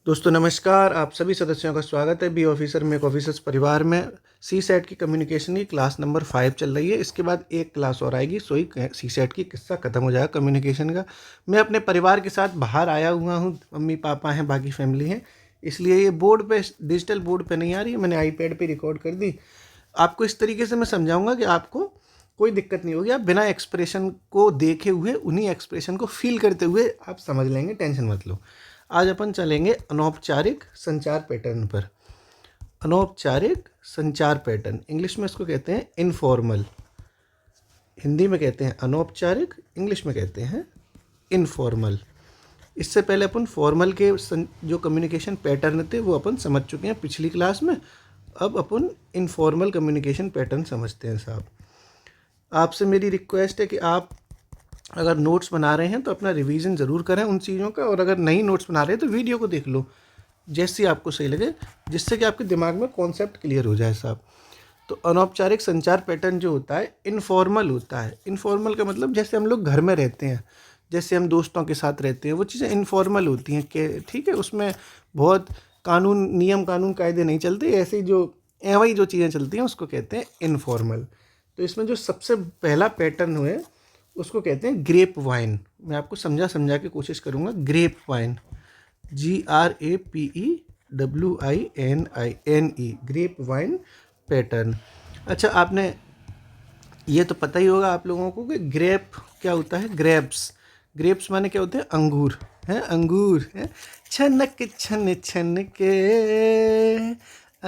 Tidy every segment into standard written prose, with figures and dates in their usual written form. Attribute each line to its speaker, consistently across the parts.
Speaker 1: दोस्तों नमस्कार, आप सभी सदस्यों का स्वागत है बी ऑफिसर में ऑफिसर्स परिवार में। सी सेट की कम्युनिकेशन की क्लास नंबर 5 चल रही है। इसके बाद एक क्लास और आएगी, सोई सी सेट की किस्सा खत्म हो जाएगा कम्युनिकेशन का। मैं अपने परिवार के साथ बाहर आया हुआ हूँ, मम्मी पापा हैं, बाकी फैमिली हैं, इसलिए ये बोर्ड पे, डिजिटल बोर्ड पे नहीं आ रही है, मैंने आईपैड पे रिकॉर्ड कर दी। आपको इस तरीके से मैं समझाऊंगा कि आपको कोई दिक्कत नहीं होगी, आप बिना एक्सप्रेशन को देखे हुए उन्हीं एक्सप्रेशन को फील करते हुए आप समझ लेंगे, टेंशन मत लो। आज अपन चलेंगे अनौपचारिक संचार पैटर्न पर। अनौपचारिक संचार पैटर्न, इंग्लिश में इसको कहते हैं इनफॉर्मल। हिंदी में कहते हैं अनौपचारिक, इंग्लिश में कहते हैं इनफॉर्मल। इससे पहले अपन फॉर्मल के जो कम्युनिकेशन पैटर्न थे वो अपन समझ चुके हैं पिछली क्लास में। अब अपन इनफॉर्मल कम्युनिकेशन पैटर्न समझते हैं साहब। आपसे मेरी रिक्वेस्ट है कि आप अगर नोट्स बना रहे हैं तो अपना रिवीजन ज़रूर करें उन चीज़ों का, और अगर नहीं नोट्स बना रहे तो वीडियो को देख लो जैसी आपको सही लगे, जिससे कि आपके दिमाग में कॉन्सेप्ट क्लियर हो जाए साहब। तो अनौपचारिक संचार पैटर्न जो होता है इनफॉर्मल होता है। इनफॉर्मल का मतलब जैसे हम लोग घर में रहते हैं, जैसे हम दोस्तों के साथ रहते हैं, वो चीज़ें इनफॉर्मल होती हैं कि ठीक है, उसमें बहुत कानून, नियम कानून कायदे नहीं चलते, ऐसी जो एवं जो चीज़ें चलती हैं उसको कहते हैं इनफॉर्मल। तो इसमें जो सबसे पहला पैटर्न हुए उसको कहते हैं ग्रेप वाइन। मैं आपको समझा के कोशिश करूँगा। Grape wine, GRAPEWININE, grape wine pattern. अच्छा, आपने ये तो पता ही होगा आप लोगों को कि ग्रेप क्या होता है। ग्रेप्स, ग्रेप्स माने क्या होते हैं? अंगूर हैं, अंगूर हैं। छनक छन छन के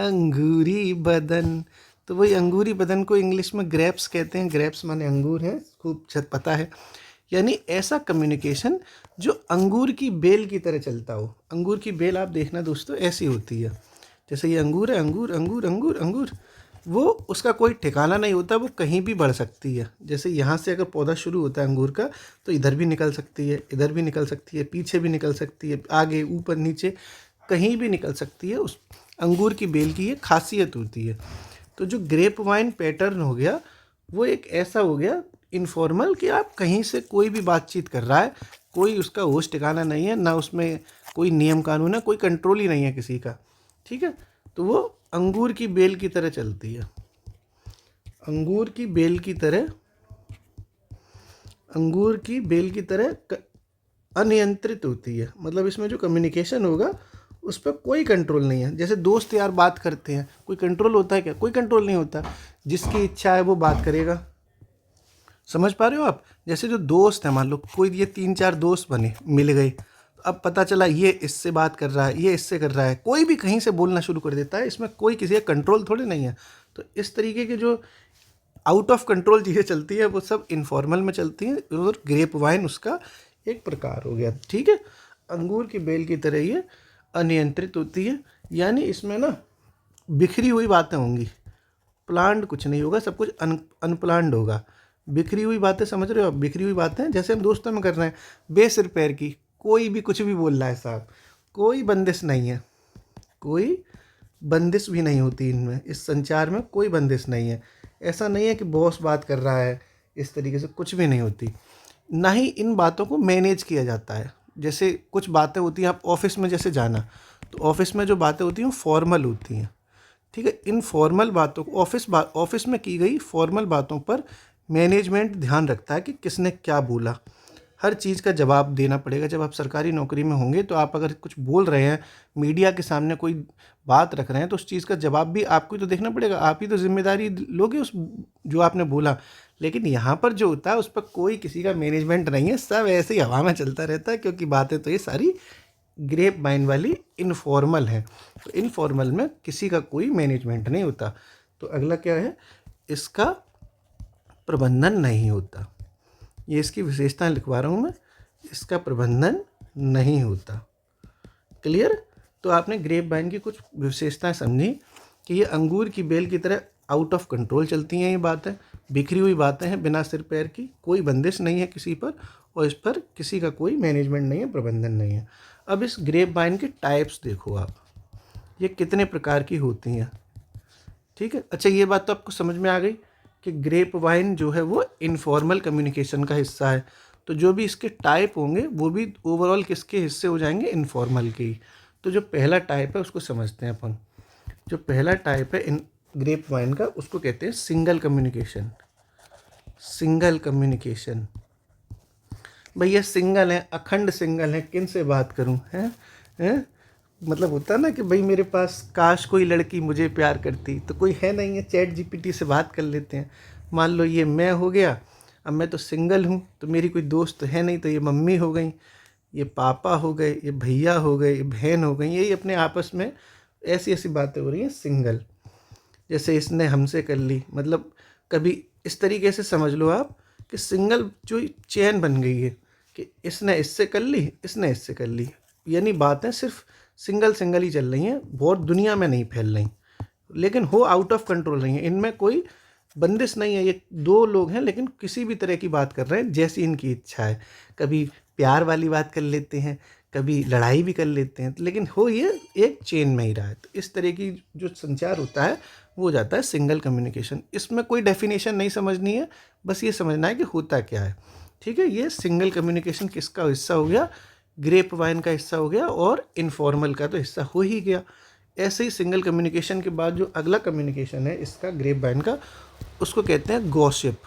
Speaker 1: अंगूरी बदन, तो वही अंगूरी बदन को इंग्लिश में ग्रेप्स कहते हैं। ग्रेप्स माने अंगूर है, खूब पता है। यानी ऐसा कम्युनिकेशन जो अंगूर की बेल की तरह चलता हो। अंगूर की बेल आप देखना दोस्तों ऐसी होती है, जैसे ये अंगूर है, अंगूर अंगूर अंगूर अंगूर, वो उसका कोई ठिकाना नहीं होता, वो कहीं भी बढ़ सकती है। जैसे यहाँ से अगर पौधा शुरू होता है अंगूर का, तो इधर भी निकल सकती है, इधर भी निकल सकती है, पीछे भी निकल सकती है, आगे ऊपर नीचे कहीं भी निकल सकती है। उस अंगूर की बेल की ये खासियत होती है। तो जो ग्रेप वाइन पैटर्न हो गया वो एक ऐसा हो गया इनफॉर्मल कि आप कहीं से कोई भी बातचीत कर रहा है, कोई उसका होश ठिकाना नहीं है, ना उसमें कोई नियम कानून है, कोई कंट्रोल ही नहीं है किसी का। ठीक है, तो वो अंगूर की बेल की तरह चलती है। अंगूर की बेल की तरह, अंगूर की बेल की तरह अनियंत्रित होती है। मतलब इसमें जो कम्युनिकेशन होगा उस पर कोई कंट्रोल नहीं है। जैसे दोस्त यार बात करते हैं, कोई कंट्रोल होता है क्या? कोई कंट्रोल नहीं होता। जिसकी इच्छा है वो बात करेगा। समझ पा रहे हो आप? जैसे जो दोस्त है, मान लो कोई ये 3-4 दोस्त बने, मिल गए, अब पता चला ये इससे बात कर रहा है, ये इससे कर रहा है, कोई भी कहीं से बोलना शुरू कर देता है। इसमें कोई किसी का कंट्रोल थोड़ी नहीं है। तो इस तरीके के जो आउट ऑफ कंट्रोल चीज़ें चलती है वो सब इनफॉर्मल में चलती हैं, और ग्रेप वाइन उसका एक प्रकार हो गया। ठीक है, अंगूर की बेल की तरह ये अनियंत्रित होती है। यानी इसमें ना बिखरी हुई बातें होंगी, प्लान्ड कुछ नहीं होगा, सब कुछ अनप्लान्ड होगा। बिखरी हुई बातें, समझ रहे हो आप? बिखरी हुई बातें जैसे हम दोस्तों में कर रहे हैं, बेसिर पैर की, कोई भी कुछ भी बोल रहा है साहब, कोई बंदिश नहीं है, कोई बंदिश भी नहीं होती इनमें। इस संचार में कोई बंदिश नहीं है। ऐसा नहीं है कि बॉस बात कर रहा है, इस तरीके से कुछ भी नहीं होती। ना ही इन बातों को मैनेज किया जाता है। जैसे कुछ बातें होती हैं, आप ऑफिस में जैसे जाना, तो ऑफिस में जो बातें होती हैं वो फॉर्मल होती हैं। ठीक है, इन फॉर्मल बातों को ऑफिस में की गई फॉर्मल बातों पर मैनेजमेंट ध्यान रखता है कि किसने क्या बोला। हर चीज़ का जवाब देना पड़ेगा। जब आप सरकारी नौकरी में होंगे तो आप अगर कुछ बोल रहे हैं, मीडिया के सामने कोई बात रख रहे हैं, तो उस चीज़ का जवाब भी आपको ही तो देखना पड़ेगा। आप ही तो जिम्मेदारी लोगे उस जो आपने बोला। लेकिन यहाँ पर जो होता है उस पर कोई किसी का मैनेजमेंट नहीं है, सब ऐसे ही हवा में चलता रहता है, क्योंकि बातें तो ये सारी ग्रेप वाइन वाली इनफॉर्मल है। तो इनफॉर्मल में किसी का कोई मैनेजमेंट नहीं होता। तो अगला क्या है? इसका प्रबंधन नहीं होता। ये इसकी विशेषताएं लिखवा रहा हूँ मैं, इसका प्रबंधन नहीं होता। क्लियर? तो आपने ग्रेप वाइन की कुछ विशेषताएं समझी कि ये अंगूर की बेल की तरह आउट ऑफ कंट्रोल चलती हैं। ये बातें बिखरी हुई बातें हैं, बिना सिर पैर की, कोई बंदिश नहीं है किसी पर, और इस पर किसी का कोई मैनेजमेंट नहीं है, प्रबंधन नहीं है। अब इस ग्रेप वाइन के टाइप्स देखो आप, ये कितने प्रकार की होती हैं। ठीक है, अच्छा ये बात तो आपको समझ में आ गई कि ग्रेप वाइन जो है वो इनफॉर्मल कम्युनिकेशन का हिस्सा है। तो जो भी इसके टाइप होंगे वो भी ओवरऑल किसके हिस्से हो जाएंगे? इनफॉर्मल के ही। तो जो पहला टाइप है उसको समझते हैं अपन। जो पहला टाइप है इन ग्रेप वाइन का, उसको कहते हैं सिंगल कम्युनिकेशन। सिंगल कम्युनिकेशन, भैया सिंगल है, अखंड सिंगल है, किन से बात करूं, हैं? मतलब होता है ना कि भाई मेरे पास काश कोई लड़की मुझे प्यार करती, तो कोई है नहीं है, चैट जीपीटी से बात कर लेते हैं। मान लो ये मैं हो गया, अब मैं तो सिंगल हूँ, तो मेरी कोई दोस्त है नहीं, तो ये मम्मी हो गई, ये पापा हो गए, ये भैया हो गए, ये बहन हो गई, यही अपने आपस में ऐसी ऐसी बातें हो रही हैं सिंगल। जैसे इसने हमसे कर ली, मतलब कभी इस तरीके से समझ लो आप कि सिंगल जो चेन बन गई है कि इसने इससे कर ली, इसने इससे कर ली, यानी बातें सिर्फ सिंगल सिंगल ही चल रही हैं, बहुत दुनिया में नहीं फैल रही, लेकिन हो आउट ऑफ कंट्रोल रही हैं। इनमें कोई बंदिश नहीं है, ये दो लोग हैं लेकिन किसी भी तरह की बात कर रहे हैं जैसी इनकी इच्छा है। कभी प्यार वाली बात कर लेते हैं, कभी लड़ाई भी कर लेते हैं, लेकिन हो ये एक चेन में ही रहा है। तो इस तरह की जो संचार होता है वो हो जाता है सिंगल कम्युनिकेशन। इसमें कोई डेफिनेशन नहीं समझनी है, बस ये समझना है कि होता क्या है। ठीक है, ये सिंगल कम्युनिकेशन किसका हिस्सा हो गया, ग्रेप वाइन का हिस्सा हो गया, और इनफॉर्मल का तो हिस्सा हो ही गया। ऐसे ही सिंगल कम्युनिकेशन के बाद जो अगला कम्युनिकेशन है इसका ग्रेप वाइन का, उसको कहते हैं गॉसिप।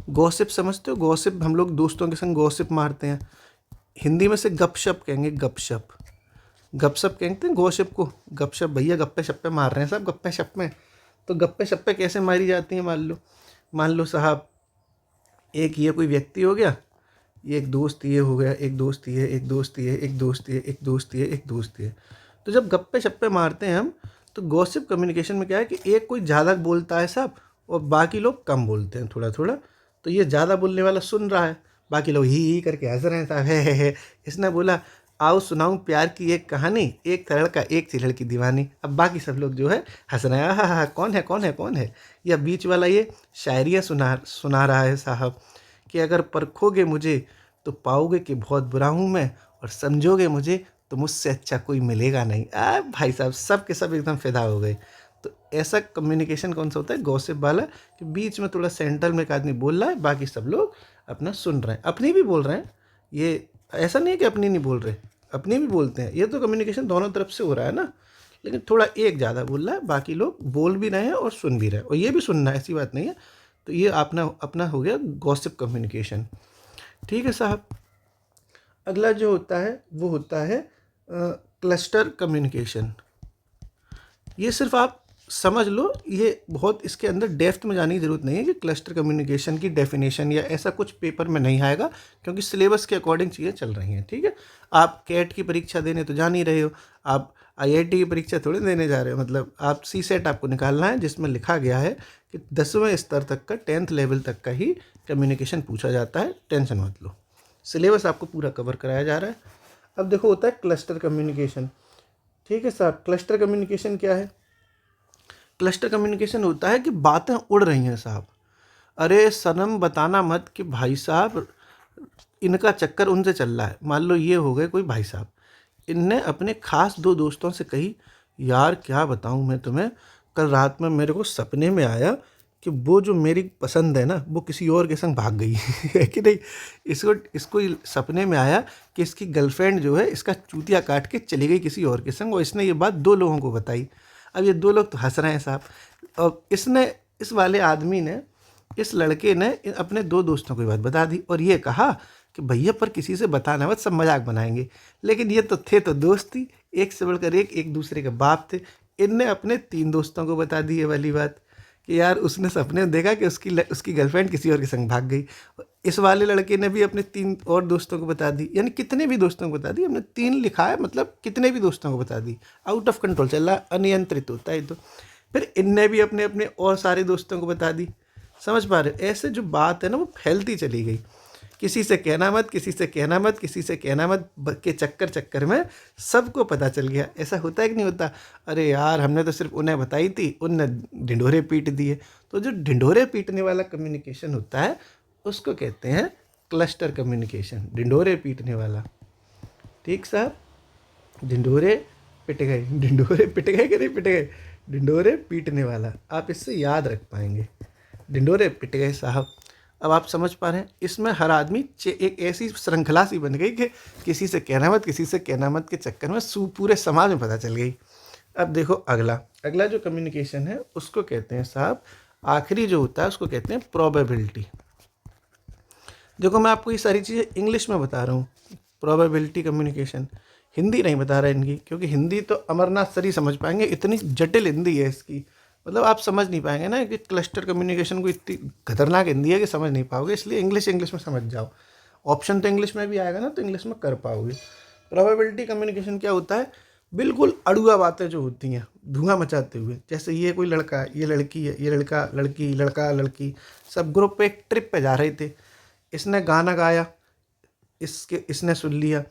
Speaker 1: गॉसिप समझते हो? गॉसिप हम लोग दोस्तों के संग गॉसिप मारते हैं, हिंदी में से गपशप कहेंगे, गपशप। गपशप कहते हैं गॉसिप को, गपशप, भैया गप्पे शप्पे मार रहे हैं साहब, गप्पे शप में। तो गप्पे शप्पे कैसे मारी जाती हैं, मान लो साहब, एक ये कोई व्यक्ति हो गया, ये एक दोस्त ये हो गया, एक दोस्त ये, एक दोस्त ये, एक दोस्त ये, एक दोस्त ये, एक दोस्त ये। तो जब गप्पे शप्पे मारते हैं हम, तो गॉसिप कम्युनिकेशन में क्या है कि एक कोई ज़्यादा बोलता है साहब, और बाकी लोग कम बोलते हैं थोड़ा थोड़ा। तो ये ज़्यादा बोलने वाला सुन रहा है, बाकी लोग ही करके हंस रहे हैं साहब, है। इसने बोला आओ सुनाऊं प्यार की एक कहानी, एक तरह का एक चिड़ड़ की दीवानी। अब बाकी सब लोग जो है हंस रहे हैं, हा, कौन है कौन है कौन है। या बीच वाला ये शायरियाँ सुना रहा है साहब कि अगर परखोगे मुझे तो पाओगे कि बहुत बुरा हूँ मैं, और समझोगे मुझे तो मुझसे अच्छा कोई मिलेगा नहीं। भाई साहब सब के सब एकदम फिदा हो गए। तो ऐसा कम्युनिकेशन कौन सा होता है, गॉसिप वाला, कि बीच में थोड़ा सेंटर में एक आदमी बोल रहा है, बाकी सब लोग अपना सुन रहे हैं, अपनी भी बोल रहे हैं। ये ऐसा नहीं है कि अपनी नहीं बोल रहे, अपनी भी बोलते हैं। ये तो कम्युनिकेशन दोनों तरफ से हो रहा है ना, लेकिन थोड़ा एक ज़्यादा बोल रहा है, बाकी लोग बोल भी रहे हैं और सुन भी रहे हैं, और ये भी सुनना है, ऐसी बात नहीं है। तो ये अपना अपना हो गया गॉसिप कम्युनिकेशन। ठीक है साहब, अगला जो होता है वो होता है क्लस्टर कम्युनिकेशन। ये सिर्फ आप समझ लो, ये बहुत इसके अंदर डेप्थ में जाने की ज़रूरत नहीं है कि क्लस्टर कम्युनिकेशन की डेफिनेशन या ऐसा कुछ पेपर में नहीं आएगा, क्योंकि सिलेबस के अकॉर्डिंग चीज़ें चल रही हैं। ठीक है, आप कैट की परीक्षा देने तो जान ही रहे हो, आप आईआईटी की परीक्षा थोड़ी देने जा रहे हो। मतलब आप सीसेट आपको निकालना है, जिसमें लिखा गया है कि 10वें स्तर तक का, 10th लेवल तक का ही कम्युनिकेशन पूछा जाता है, टेंशन मत लो, सिलेबस आपको पूरा कवर कराया जा रहा है। अब देखो होता है क्लस्टर कम्युनिकेशन। ठीक है साहब, क्लस्टर कम्युनिकेशन क्या है? क्लस्टर कम्युनिकेशन होता है कि बातें उड़ रही हैं साहब। अरे सनम बताना मत कि भाई साहब इनका चक्कर उनसे चल रहा है। मान लो ये हो गए कोई भाई साहब, इनने अपने खास दो दोस्तों से कही, यार क्या बताऊं मैं तुम्हें, कल रात में मेरे को सपने में आया कि वो जो मेरी पसंद है ना, वो किसी और के संग भाग गई है कि नहीं। इसको सपने में आया कि इसकी गर्लफ्रेंड जो है इसका चूतिया काट के चली गई किसी और के संग, और इसने ये बात 2 लोगों को बताई। अब ये 2 लोग तो हंस रहे हैं साहब, और इस वाले आदमी ने, इस लड़के ने अपने 2 दोस्तों को ये बात बता दी, और ये कहा कि भैया पर किसी से बताना मत, सब मजाक बनाएंगे। लेकिन ये तो थे तो दोस्त ही, एक से बढ़कर एक दूसरे के बाप थे। इनने अपने 3 दोस्तों को बता दी ये वाली बात कि यार उसने सपने में देखा कि उसकी गर्लफ्रेंड किसी और के संग भाग गई। इस वाले लड़के ने भी अपने 3 और दोस्तों को बता दी, यानी कितने भी दोस्तों को बता दी। हमने 3 लिखा है, मतलब कितने भी दोस्तों को बता दी। आउट ऑफ कंट्रोल चल रहा, अनियंत्रित होता है। तो फिर इनने भी अपने अपने और सारे दोस्तों को बता दी। समझ पा रहे हो? ऐसे जो बात है ना वो फैलती चली गई, किसी से कहना मत, किसी से कहना मत, किसी से कहना मत के चक्कर में सबको पता चल गया। ऐसा होता है कि नहीं होता? अरे यार हमने तो सिर्फ उन्हें बताई थी, उनने ढिंढोरे पीट दिए। तो जो ढिंढोरे पीटने वाला कम्युनिकेशन होता है उसको कहते हैं क्लस्टर कम्युनिकेशन, ढिंढोरे पीटने वाला। ठीक साहब, ढिंढोरे पिट गए, ढिंढोरे पिट गए कि नहीं पिट गए, ढिंढोरे पीटने वाला, आप इससे याद रख पाएंगे, ढिंढोरे पिट गए साहब। अब आप समझ पा रहे हैं, इसमें हर आदमी एक ऐसी श्रृंखला सी बन गई कि किसी से कहना मत, किसी से कहना मत के चक्कर में पूरे समाज में पता चल गई। अब देखो अगला अगला जो कम्युनिकेशन है उसको कहते हैं साहब, आखिरी जो होता है उसको कहते हैं प्रोबेबिलिटी। देखो मैं आपको ये सारी चीज़ें इंग्लिश में बता रहा हूँ, प्रोबेबिलिटी कम्युनिकेशन। हिंदी नहीं बता रहा इनकी, क्योंकि हिंदी तो अमरनाथ सर ही समझ पाएंगे, इतनी जटिल हिंदी है इसकी, मतलब आप समझ नहीं पाएंगे ना कि क्लस्टर कम्युनिकेशन को इतनी खतरनाक हिंदी है कि समझ नहीं पाओगे, इसलिए इंग्लिश में समझ जाओ। ऑप्शन तो इंग्लिश में भी आएगा ना, तो इंग्लिश में कर पाओगे। प्रोबेबिलिटी कम्युनिकेशन क्या होता है, बिल्कुल अड़ुआ बातें जो होती हैं धुआं मचाते हुए, जैसे ये कोई लड़का है, ये लड़की है, ये लड़का लड़की, लड़का लड़की, सब ग्रुप पे एक ट्रिप पे जा रहे थे, इसने गाना गाया, इसने सुन लिया,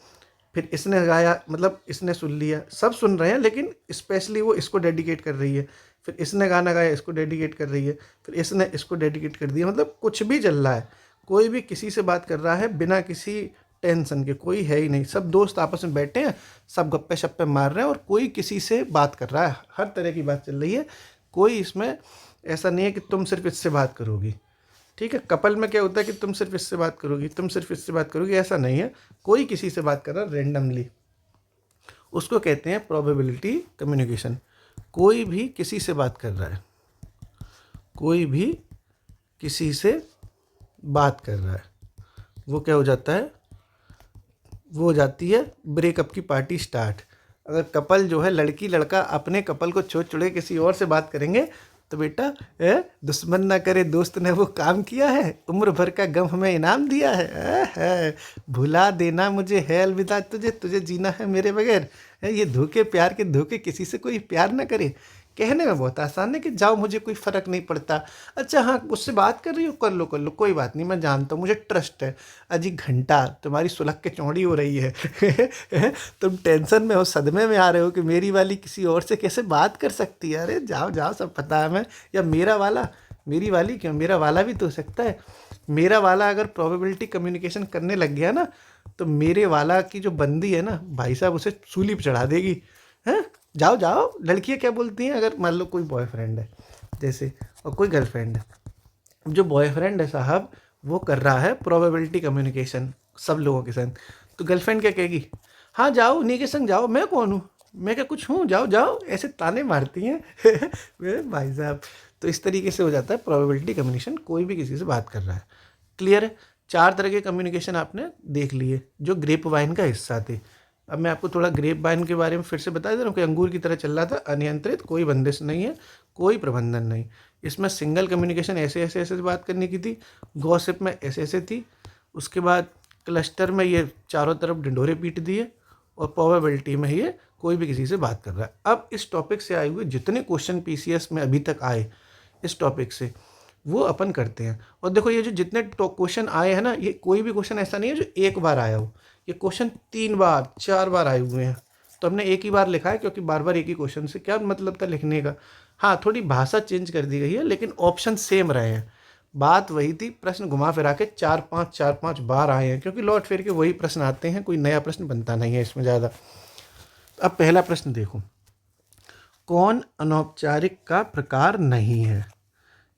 Speaker 1: फिर इसने गाया, मतलब इसने सुन लिया, सब सुन रहे हैं लेकिन स्पेशली वो इसको डेडिकेट कर रही है, फिर इसने गाना गाया, इसको डेडिकेट कर रही है, फिर इसने इसको डेडिकेट कर दिया, मतलब कुछ भी चल रहा है, कोई भी किसी से बात कर रहा है बिना किसी टेंशन के, कोई है ही नहीं, सब दोस्त आपस में बैठे हैं, सब गप्पे शप्पे मार रहे हैं और कोई किसी से बात कर रहा है, हर तरह की बात चल रही है, कोई इसमें ऐसा नहीं है कि तुम सिर्फ इससे बात करोगी। ठीक है, कपल में क्या होता है कि तुम सिर्फ इससे बात करोगी, तुम सिर्फ इससे बात करोगी, ऐसा नहीं है, कोई किसी से बात कर रहा है रेंडमली, उसको कहते हैं प्रोबेबिलिटी कम्युनिकेशन। कोई भी किसी से बात कर रहा है, कोई भी किसी से बात कर रहा है, वो क्या हो जाता है, वो हो जाती है ब्रेकअप की पार्टी स्टार्ट। अगर कपल जो है, लड़की लड़का अपने कपल को छोड़ छोड़े किसी और से बात करेंगे तो बेटा दुश्मन ना करे दोस्त ने वो काम किया है, उम्र भर का गम हमें इनाम दिया है, भुला देना मुझे है अलविदा तुझे, तुझे जीना है मेरे बगैर। ये धोखे प्यार के धोखे, किसी से कोई प्यार ना करे। कहने में बहुत आसान है कि जाओ मुझे कोई फ़र्क नहीं पड़ता, अच्छा हाँ उससे बात कर रही हो, कर लो कोई बात नहीं, मैं जानता हूँ, मुझे ट्रस्ट है। अजी घंटा तुम्हारी सुलग के चौड़ी हो रही है तुम टेंशन में हो, सदमे में आ रहे हो कि मेरी वाली किसी और से कैसे बात कर सकती है, अरे जाओ जाओ सब पता है हमें। या मेरा वाला, मेरी वाली क्यों, मेरा वाला भी तो हो सकता है। मेरा वाला अगर प्रोबेबिलिटी कम्युनिकेशन करने लग गया ना, तो मेरे वाला की जो बंदी है ना भाई साहब, उसे सूली पर चढ़ा देगी। हैं, जाओ जाओ। लड़कियां क्या बोलती हैं, अगर मान लो कोई बॉयफ्रेंड है जैसे और कोई गर्लफ्रेंड है, जो बॉयफ्रेंड है साहब वो कर रहा है प्रोबेबिलिटी कम्युनिकेशन सब लोगों के संग, तो गर्लफ्रेंड क्या कहेगी, हाँ जाओ उन्हीं के संग जाओ, मैं कौन हूँ, मैं क्या कुछ हूँ, जाओ जाओ, ऐसे ताने मारती हैं भाई साहब। तो इस तरीके से हो जाता है प्रोबेबिलिटी कम्युनिकेशन, कोई भी किसी से बात कर रहा है। क्लियर है, 4 तरह के कम्युनिकेशन आपने देख लिए जो ग्रेप वाइन का हिस्सा थे। अब मैं आपको थोड़ा ग्रेप वाइन के बारे में फिर से बता दे रहा हूँ कि अंगूर की तरह चल रहा था, अनियंत्रित, कोई बंदिश नहीं है, कोई प्रबंधन नहीं। इसमें सिंगल कम्युनिकेशन ऐसे बात करने की थी, गॉसिप में ऐसे थी, उसके बाद क्लस्टर में ये चारों तरफ ढिंढोरे पीट दिए, और प्रोबेबिलिटी में ये कोई भी किसी से बात कर रहा है। अब इस टॉपिक से आए हुए जितने क्वेश्चन पीसीएस में अभी तक आए इस टॉपिक से, वो अपन करते हैं। और देखो ये जो जितने क्वेश्चन आए हैं ना, ये कोई भी क्वेश्चन ऐसा नहीं है जो एक बार आया हो, ये क्वेश्चन 3 बार 4 बार आए हुए हैं। तो हमने एक ही बार लिखा है क्योंकि बार बार एक ही क्वेश्चन से क्या मतलब था लिखने का। हाँ थोड़ी भाषा चेंज कर दी गई है, लेकिन ऑप्शन सेम रहे हैं, बात वही थी, प्रश्न घुमा फिरा के 4-5 बार आए हैं, क्योंकि लौट फिर के वही प्रश्न आते हैं, कोई नया प्रश्न बनता नहीं है इसमें ज़्यादा। अब पहला प्रश्न देखो, कौन अनौपचारिक का प्रकार नहीं है,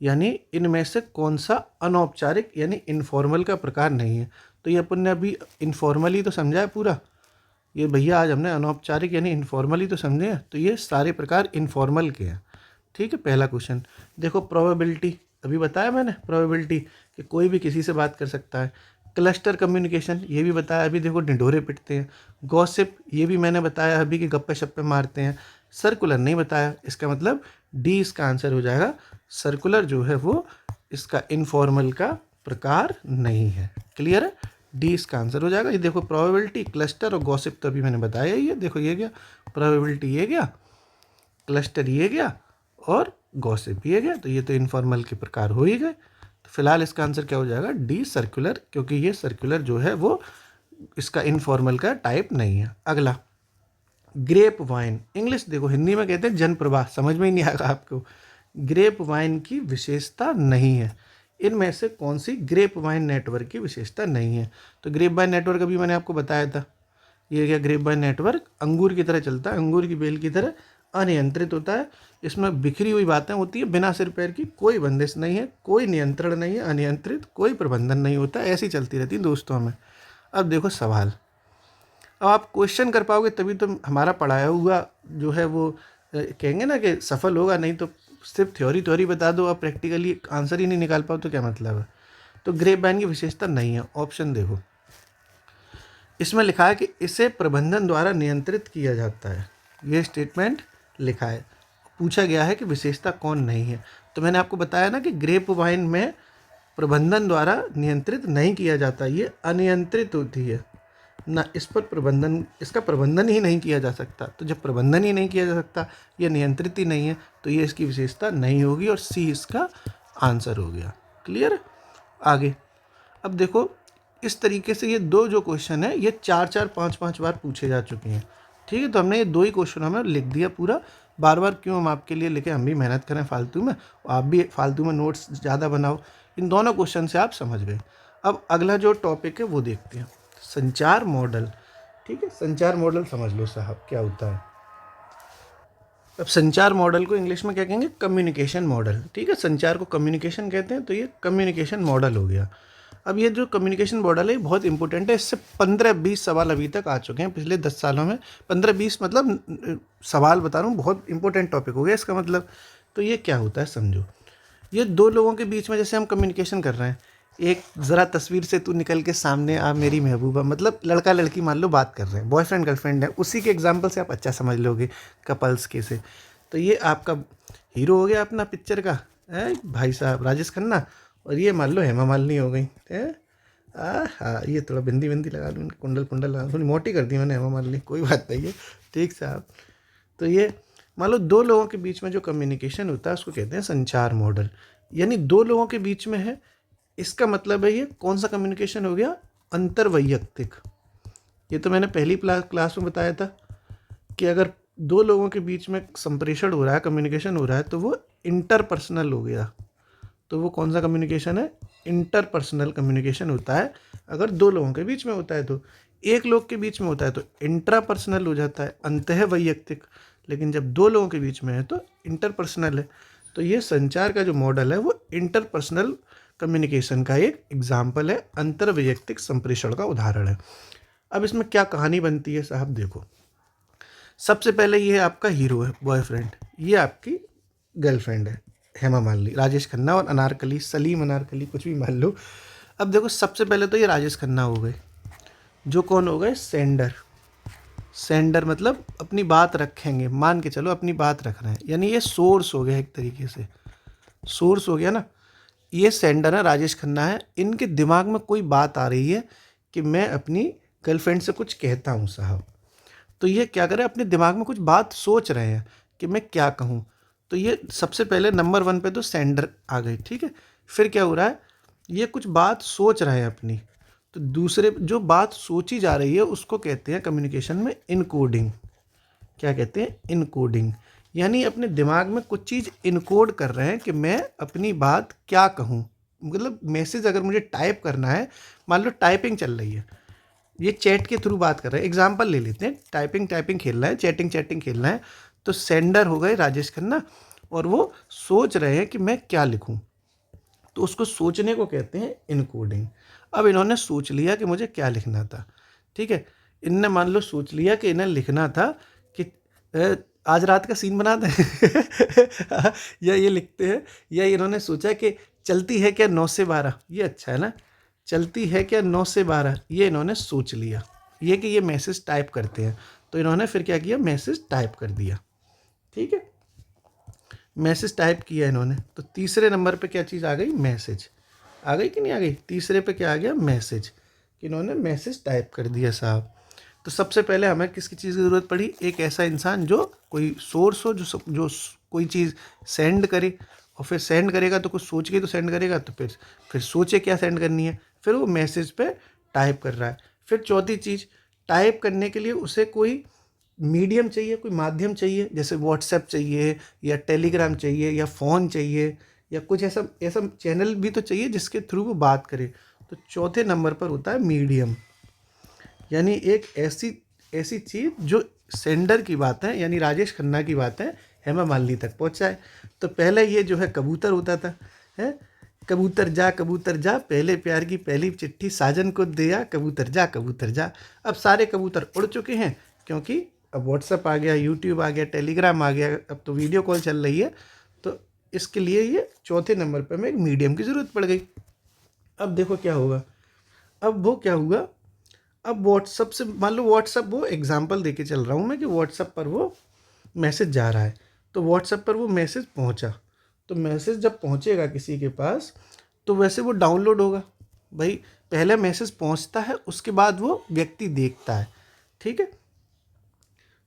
Speaker 1: यानी इनमें से कौन सा अनौपचारिक यानी इनफॉर्मल का प्रकार नहीं है। तो ये अपन ने अभी इनफॉर्मली तो समझा है पूरा, ये भैया आज हमने अनौपचारिक यानी इनफॉर्मली तो समझे हैं, तो ये सारे प्रकार इनफॉर्मल के हैं। ठीक है, पहला क्वेश्चन देखो, प्रोबेबिलिटी अभी बताया मैंने, प्रोबेबिलिटी कि कोई भी किसी से बात कर सकता है। क्लस्टर कम्युनिकेशन ये भी बताया अभी, देखो ढिंढोरे पिटते हैं। गॉसिप ये भी मैंने बताया अभी कि गप्पे शप्पे मारते हैं। सर्कुलर नहीं बताया, इसका मतलब डी इसका आंसर हो जाएगा। सर्कुलर जो है वो इसका इनफॉर्मल का प्रकार नहीं है। क्लियर है, डी इसका आंसर हो जाएगा। ये देखो प्रोबेबिलिटी, क्लस्टर और गॉसिप तो अभी मैंने बताया ही है। देखो ये गया प्रोबेबिलिटी, ये गया क्लस्टर, ये गया और गॉसिप ये गया, तो ये तो इनफॉर्मल के प्रकार हो ही गए। तो फिलहाल इसका आंसर क्या हो जाएगा, डी सर्कुलर, क्योंकि ये सर्कुलर जो है वो इसका इनफॉर्मल का टाइप नहीं है। अगला ग्रेप वाइन, इंग्लिश देखो, हिंदी में कहते हैं जन प्रवाह, समझ में ही नहीं आएगा आपको। ग्रेप वाइन की विशेषता नहीं है, इनमें से कौन सी ग्रेप वाइन नेटवर्क की विशेषता नहीं है। तो ग्रेप वाइन नेटवर्क अभी मैंने आपको बताया था, ये क्या ग्रेप वाइन नेटवर्क अंगूर की तरह चलता है, अंगूर की बेल की तरह अनियंत्रित होता है। इसमें बिखरी हुई बातें होती है, बिना सिर पैर की, कोई बंदिश नहीं है, कोई नियंत्रण नहीं है, अनियंत्रित, कोई प्रबंधन नहीं होता, ऐसी चलती रहती है दोस्तों में। अब देखो सवाल, अब आप क्वेश्चन कर पाओगे तभी तो हमारा पढ़ाया हुआ जो है वो कहेंगे ना कि सफल होगा, नहीं तो सिर्फ थ्योरी थ्योरी बता दो और प्रैक्टिकली आंसर ही नहीं निकाल पाओ तो क्या मतलब है। तो ग्रेप वाइन की विशेषता नहीं है। ऑप्शन देखो, इसमें लिखा है कि इसे प्रबंधन द्वारा नियंत्रित किया जाता है, ये स्टेटमेंट लिखा है। पूछा गया है कि विशेषता कौन नहीं है, तो मैंने आपको बताया ना कि ग्रेप वाइन में प्रबंधन द्वारा नियंत्रित नहीं किया जाता, ये अनियंत्रित होती है ना, इस पर प्रबंधन, इसका प्रबंधन ही नहीं किया जा सकता। तो जब प्रबंधन ही नहीं किया जा सकता, ये नियंत्रित ही नहीं है, तो ये इसकी विशेषता नहीं होगी और सी इसका आंसर हो गया। क्लियर। आगे अब देखो, इस तरीके से ये दो जो क्वेश्चन है ये 4-4 5-5 बार पूछे जा चुके हैं। ठीक है, तो हमने ये दो ही क्वेश्चन हमें लिख दिया पूरा। बार बार क्यों हम आपके लिए लिखे, हम भी मेहनत करें फालतू में, आप भी फालतू में नोट्स ज़्यादा बनाओ। इन दोनों क्वेश्चन से आप समझ गए। अब अगला जो टॉपिक है वो देखते हैं, संचार मॉडल। ठीक है, संचार मॉडल समझ लो साहब क्या होता है। अब संचार मॉडल को इंग्लिश में क्या कहेंगे, कम्युनिकेशन मॉडल। ठीक है, संचार को कम्युनिकेशन कहते हैं, तो ये कम्युनिकेशन मॉडल हो गया। अब ये जो कम्युनिकेशन मॉडल है बहुत इंपॉर्टेंट है, इससे 15-20 सवाल अभी तक आ चुके हैं पिछले 10 सालों में। 15-20 मतलब सवाल बता रहा हूँ, बहुत इंपॉर्टेंट टॉपिक हो गया इसका मतलब। तो ये क्या होता है समझो, ये दो लोगों के बीच में जैसे हम कम्युनिकेशन कर रहे हैं, एक ज़रा तस्वीर से तू निकल के सामने आ मेरी महबूबा, मतलब लड़का लड़की मान लो बात कर रहे हैं, बॉयफ्रेंड गर्लफ्रेंड है, उसी के एग्जाम्पल से आप अच्छा समझ लोगे कपल्स के से। तो ये आपका हीरो हो गया अपना पिक्चर का है भाई साहब राजेश खन्ना, और ये मान लो हेमा मालिनी हो गई है। हाँ, ये थोड़ा बिंदी बिंदी लगा लूँ, कुंडल कुंडल लगा, थोड़ी मोटी कर दी मैंने हेमा मालिनी, कोई बात नहीं है। ठीक साहब, तो ये मान लो दो लोगों के बीच में जो कम्युनिकेशन होता है उसको कहते हैं संचार मॉडल। यानी दो लोगों के बीच में है, इसका मतलब है ये कौन सा कम्युनिकेशन हो गया, अंतर्वैयक्तिक। ये तो मैंने पहली क्लास में बताया था कि अगर दो लोगों के बीच में संप्रेषण हो रहा है, कम्युनिकेशन हो रहा है, तो वो इंटरपर्सनल हो गया। तो वो कौन सा कम्युनिकेशन है, इंटरपर्सनल कम्युनिकेशन होता है। अगर दो लोगों के बीच में होता है, तो एक लोग के बीच में होता है तो इंट्रापर्सनल हो जाता है, अंतः वैयक्तिक। लेकिन जब दो लोगों के बीच में है तो इंटरपर्सनल है। तो ये संचार का जो मॉडल है वो इंटरपर्सनल कम्युनिकेशन का एक एग्जाम्पल है, अंतर्वैयक्तिक संप्रेषण का उदाहरण है। अब इसमें क्या कहानी बनती है साहब, देखो सबसे पहले ये आपका हीरो है बॉयफ्रेंड, ये आपकी गर्लफ्रेंड है हेमा मालिनी, राजेश खन्ना और अनारकली, सलीम अनारकली कुछ भी मान लो। अब देखो सबसे पहले तो ये राजेश खन्ना हो गए, जो कौन हो गए, सेंडर। सेंडर मतलब अपनी बात रखेंगे, मान के चलो अपनी बात रख रहे हैं, यानी ये सोर्स हो गया एक तरीके से, सोर्स हो गया ना। ये सेंडर है, राजेश खन्ना है, इनके दिमाग में कोई बात आ रही है कि मैं अपनी गर्लफ्रेंड से कुछ कहता हूँ साहब। तो ये क्या करें, अपने दिमाग में कुछ बात सोच रहे हैं कि मैं क्या कहूँ। तो ये सबसे पहले नंबर 1 पे तो सेंडर आ गई। ठीक है, फिर क्या हो रहा है, ये कुछ बात सोच रहे हैं अपनी, तो दूसरे जो बात सोची जा रही है उसको कहते हैं कम्युनिकेशन में इनकोडिंग। क्या कहते हैं, इनकोडिंग। यानी अपने दिमाग में कुछ चीज़ इनकोड कर रहे हैं कि मैं अपनी बात क्या कहूँ। मतलब मैसेज अगर मुझे टाइप करना है, मान लो टाइपिंग चल रही है, ये चैट के थ्रू बात कर रहे हैं, एग्जाम्पल ले लेते हैं, टाइपिंग खेलना है, चैटिंग खेलना है, तो सेंडर हो गए राजेश खन्ना और वो सोच रहे हैं कि मैं क्या लिखूं, तो उसको सोचने को कहते हैं इनकोडिंग। अब इन्होंने सोच लिया कि मुझे क्या लिखना था। ठीक है, इनने मान लो सोच लिया कि इन्हें लिखना था कि आज रात का सीन बना दें या ये लिखते हैं, या इन्होंने सोचा कि चलती है क्या 9 से 12, ये अच्छा है ना, चलती है क्या 9 से 12, ये इन्होंने सोच लिया, ये कि ये मैसेज टाइप करते हैं, तो इन्होंने फिर क्या किया, मैसेज टाइप कर दिया। ठीक है, मैसेज टाइप किया इन्होंने, तो तीसरे नंबर पे क्या चीज़ आ गई, मैसेज आ गई कि नहीं आ गई। तीसरे पे क्या आ गया, मैसेज, कि इन्होंने मैसेज टाइप कर दिया साहब। तो सबसे पहले हमें किसकी चीज़ की ज़रूरत पड़ी, एक ऐसा इंसान जो कोई सोर्स हो, जो कोई चीज़ सेंड करे, और फिर सेंड करेगा तो कुछ सोच के तो सेंड करेगा, तो फिर सोचे क्या सेंड करनी है, फिर वो मैसेज पे टाइप कर रहा है। फिर चौथी चीज़, टाइप करने के लिए उसे कोई मीडियम चाहिए, कोई माध्यम चाहिए, जैसे व्हाट्सएप चाहिए या टेलीग्राम चाहिए या फ़ोन चाहिए, या कुछ ऐसा ऐसा चैनल भी तो चाहिए जिसके थ्रू वो बात करे। तो चौथे नंबर पर होता है मीडियम, यानी एक ऐसी ऐसी चीज़ जो सेंडर की बात है, यानी राजेश खन्ना की बात है, हेमा मालिनी तक पहुंचाए। तो पहले ये जो है कबूतर होता था, है कबूतर जा पहले प्यार की पहली चिट्ठी साजन को दिया, कबूतर जा। अब सारे कबूतर उड़ चुके हैं, क्योंकि अब व्हाट्सअप आ गया, यूट्यूब आ गया, टेलीग्राम आ गया, अब तो वीडियो कॉल चल रही है। तो इसके लिए ये चौथे नंबर पर हमें एक मीडियम की ज़रूरत पड़ गई। अब देखो क्या होगा, अब वो क्या हुआ, अब व्हाट्सअप से मान लो व्हाट्सअप, वो एग्जांपल देके चल रहा हूँ मैं कि व्हाट्सअप पर वो मैसेज जा रहा है, तो व्हाट्सअप पर वो मैसेज पहुँचा, तो मैसेज जब पहुँचेगा किसी के पास तो वैसे वो डाउनलोड होगा। भाई पहले मैसेज पहुँचता है, उसके बाद वो व्यक्ति देखता है, ठीक है।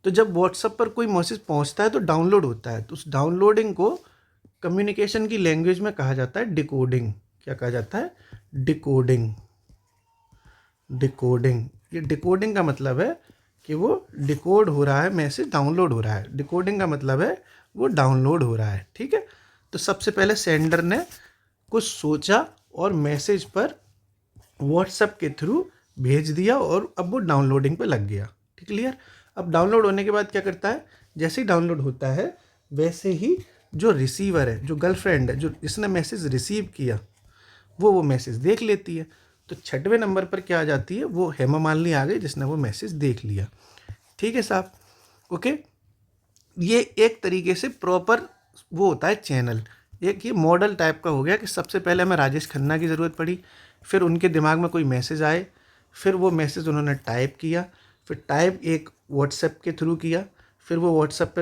Speaker 1: तो जब व्हाट्सअप पर कोई मैसेज पहुँचता है तो डाउनलोड होता है, तो उस डाउनलोडिंग को कम्युनिकेशन की लैंग्वेज में कहा जाता है डिकोडिंग। क्या कहा जाता है? डिकोडिंग। डिकोडिंग, ये डिकोडिंग का मतलब है कि वो डिकोड हो रहा है, मैसेज डाउनलोड हो रहा है। डिकोडिंग का मतलब है वो डाउनलोड हो रहा है, ठीक है। तो सबसे पहले सेंडर ने कुछ सोचा और मैसेज पर व्हाट्सएप के थ्रू भेज दिया और अब वो डाउनलोडिंग पे लग गया, ठीक, क्लियर। अब डाउनलोड होने के बाद क्या करता है, जैसे ही डाउनलोड होता है वैसे ही जो रिसीवर है, जो गर्लफ्रेंड है, जो जिसने मैसेज रिसीव किया, वो मैसेज देख लेती है। तो छठवें नंबर पर क्या आ जाती है, वो हेमा मालिनी आ गई जिसने वो मैसेज देख लिया, ठीक है साहब, ओके। ये एक तरीके से प्रॉपर वो होता है चैनल, एक ये मॉडल टाइप का हो गया कि सबसे पहले हमें राजेश खन्ना की ज़रूरत पड़ी, फिर उनके दिमाग में कोई मैसेज आए, फिर वो मैसेज उन्होंने टाइप किया, फिर टाइप एक व्हाट्सएप के थ्रू किया, फिर वो व्हाट्सएप पे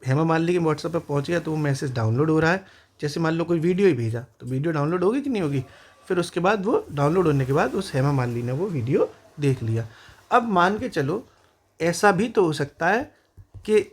Speaker 1: हेमा मालिनी के व्हाट्सएप पे पहुंच गया तो वो मैसेज डाउनलोड हो रहा है। जैसे मान लो कोई वीडियो ही भेजा तो वीडियो डाउनलोड होगी कि नहीं होगी, फिर उसके बाद वो डाउनलोड होने के बाद उस हेमा मालिनी ने वो वीडियो देख लिया। अब मान के चलो ऐसा भी तो हो सकता है कि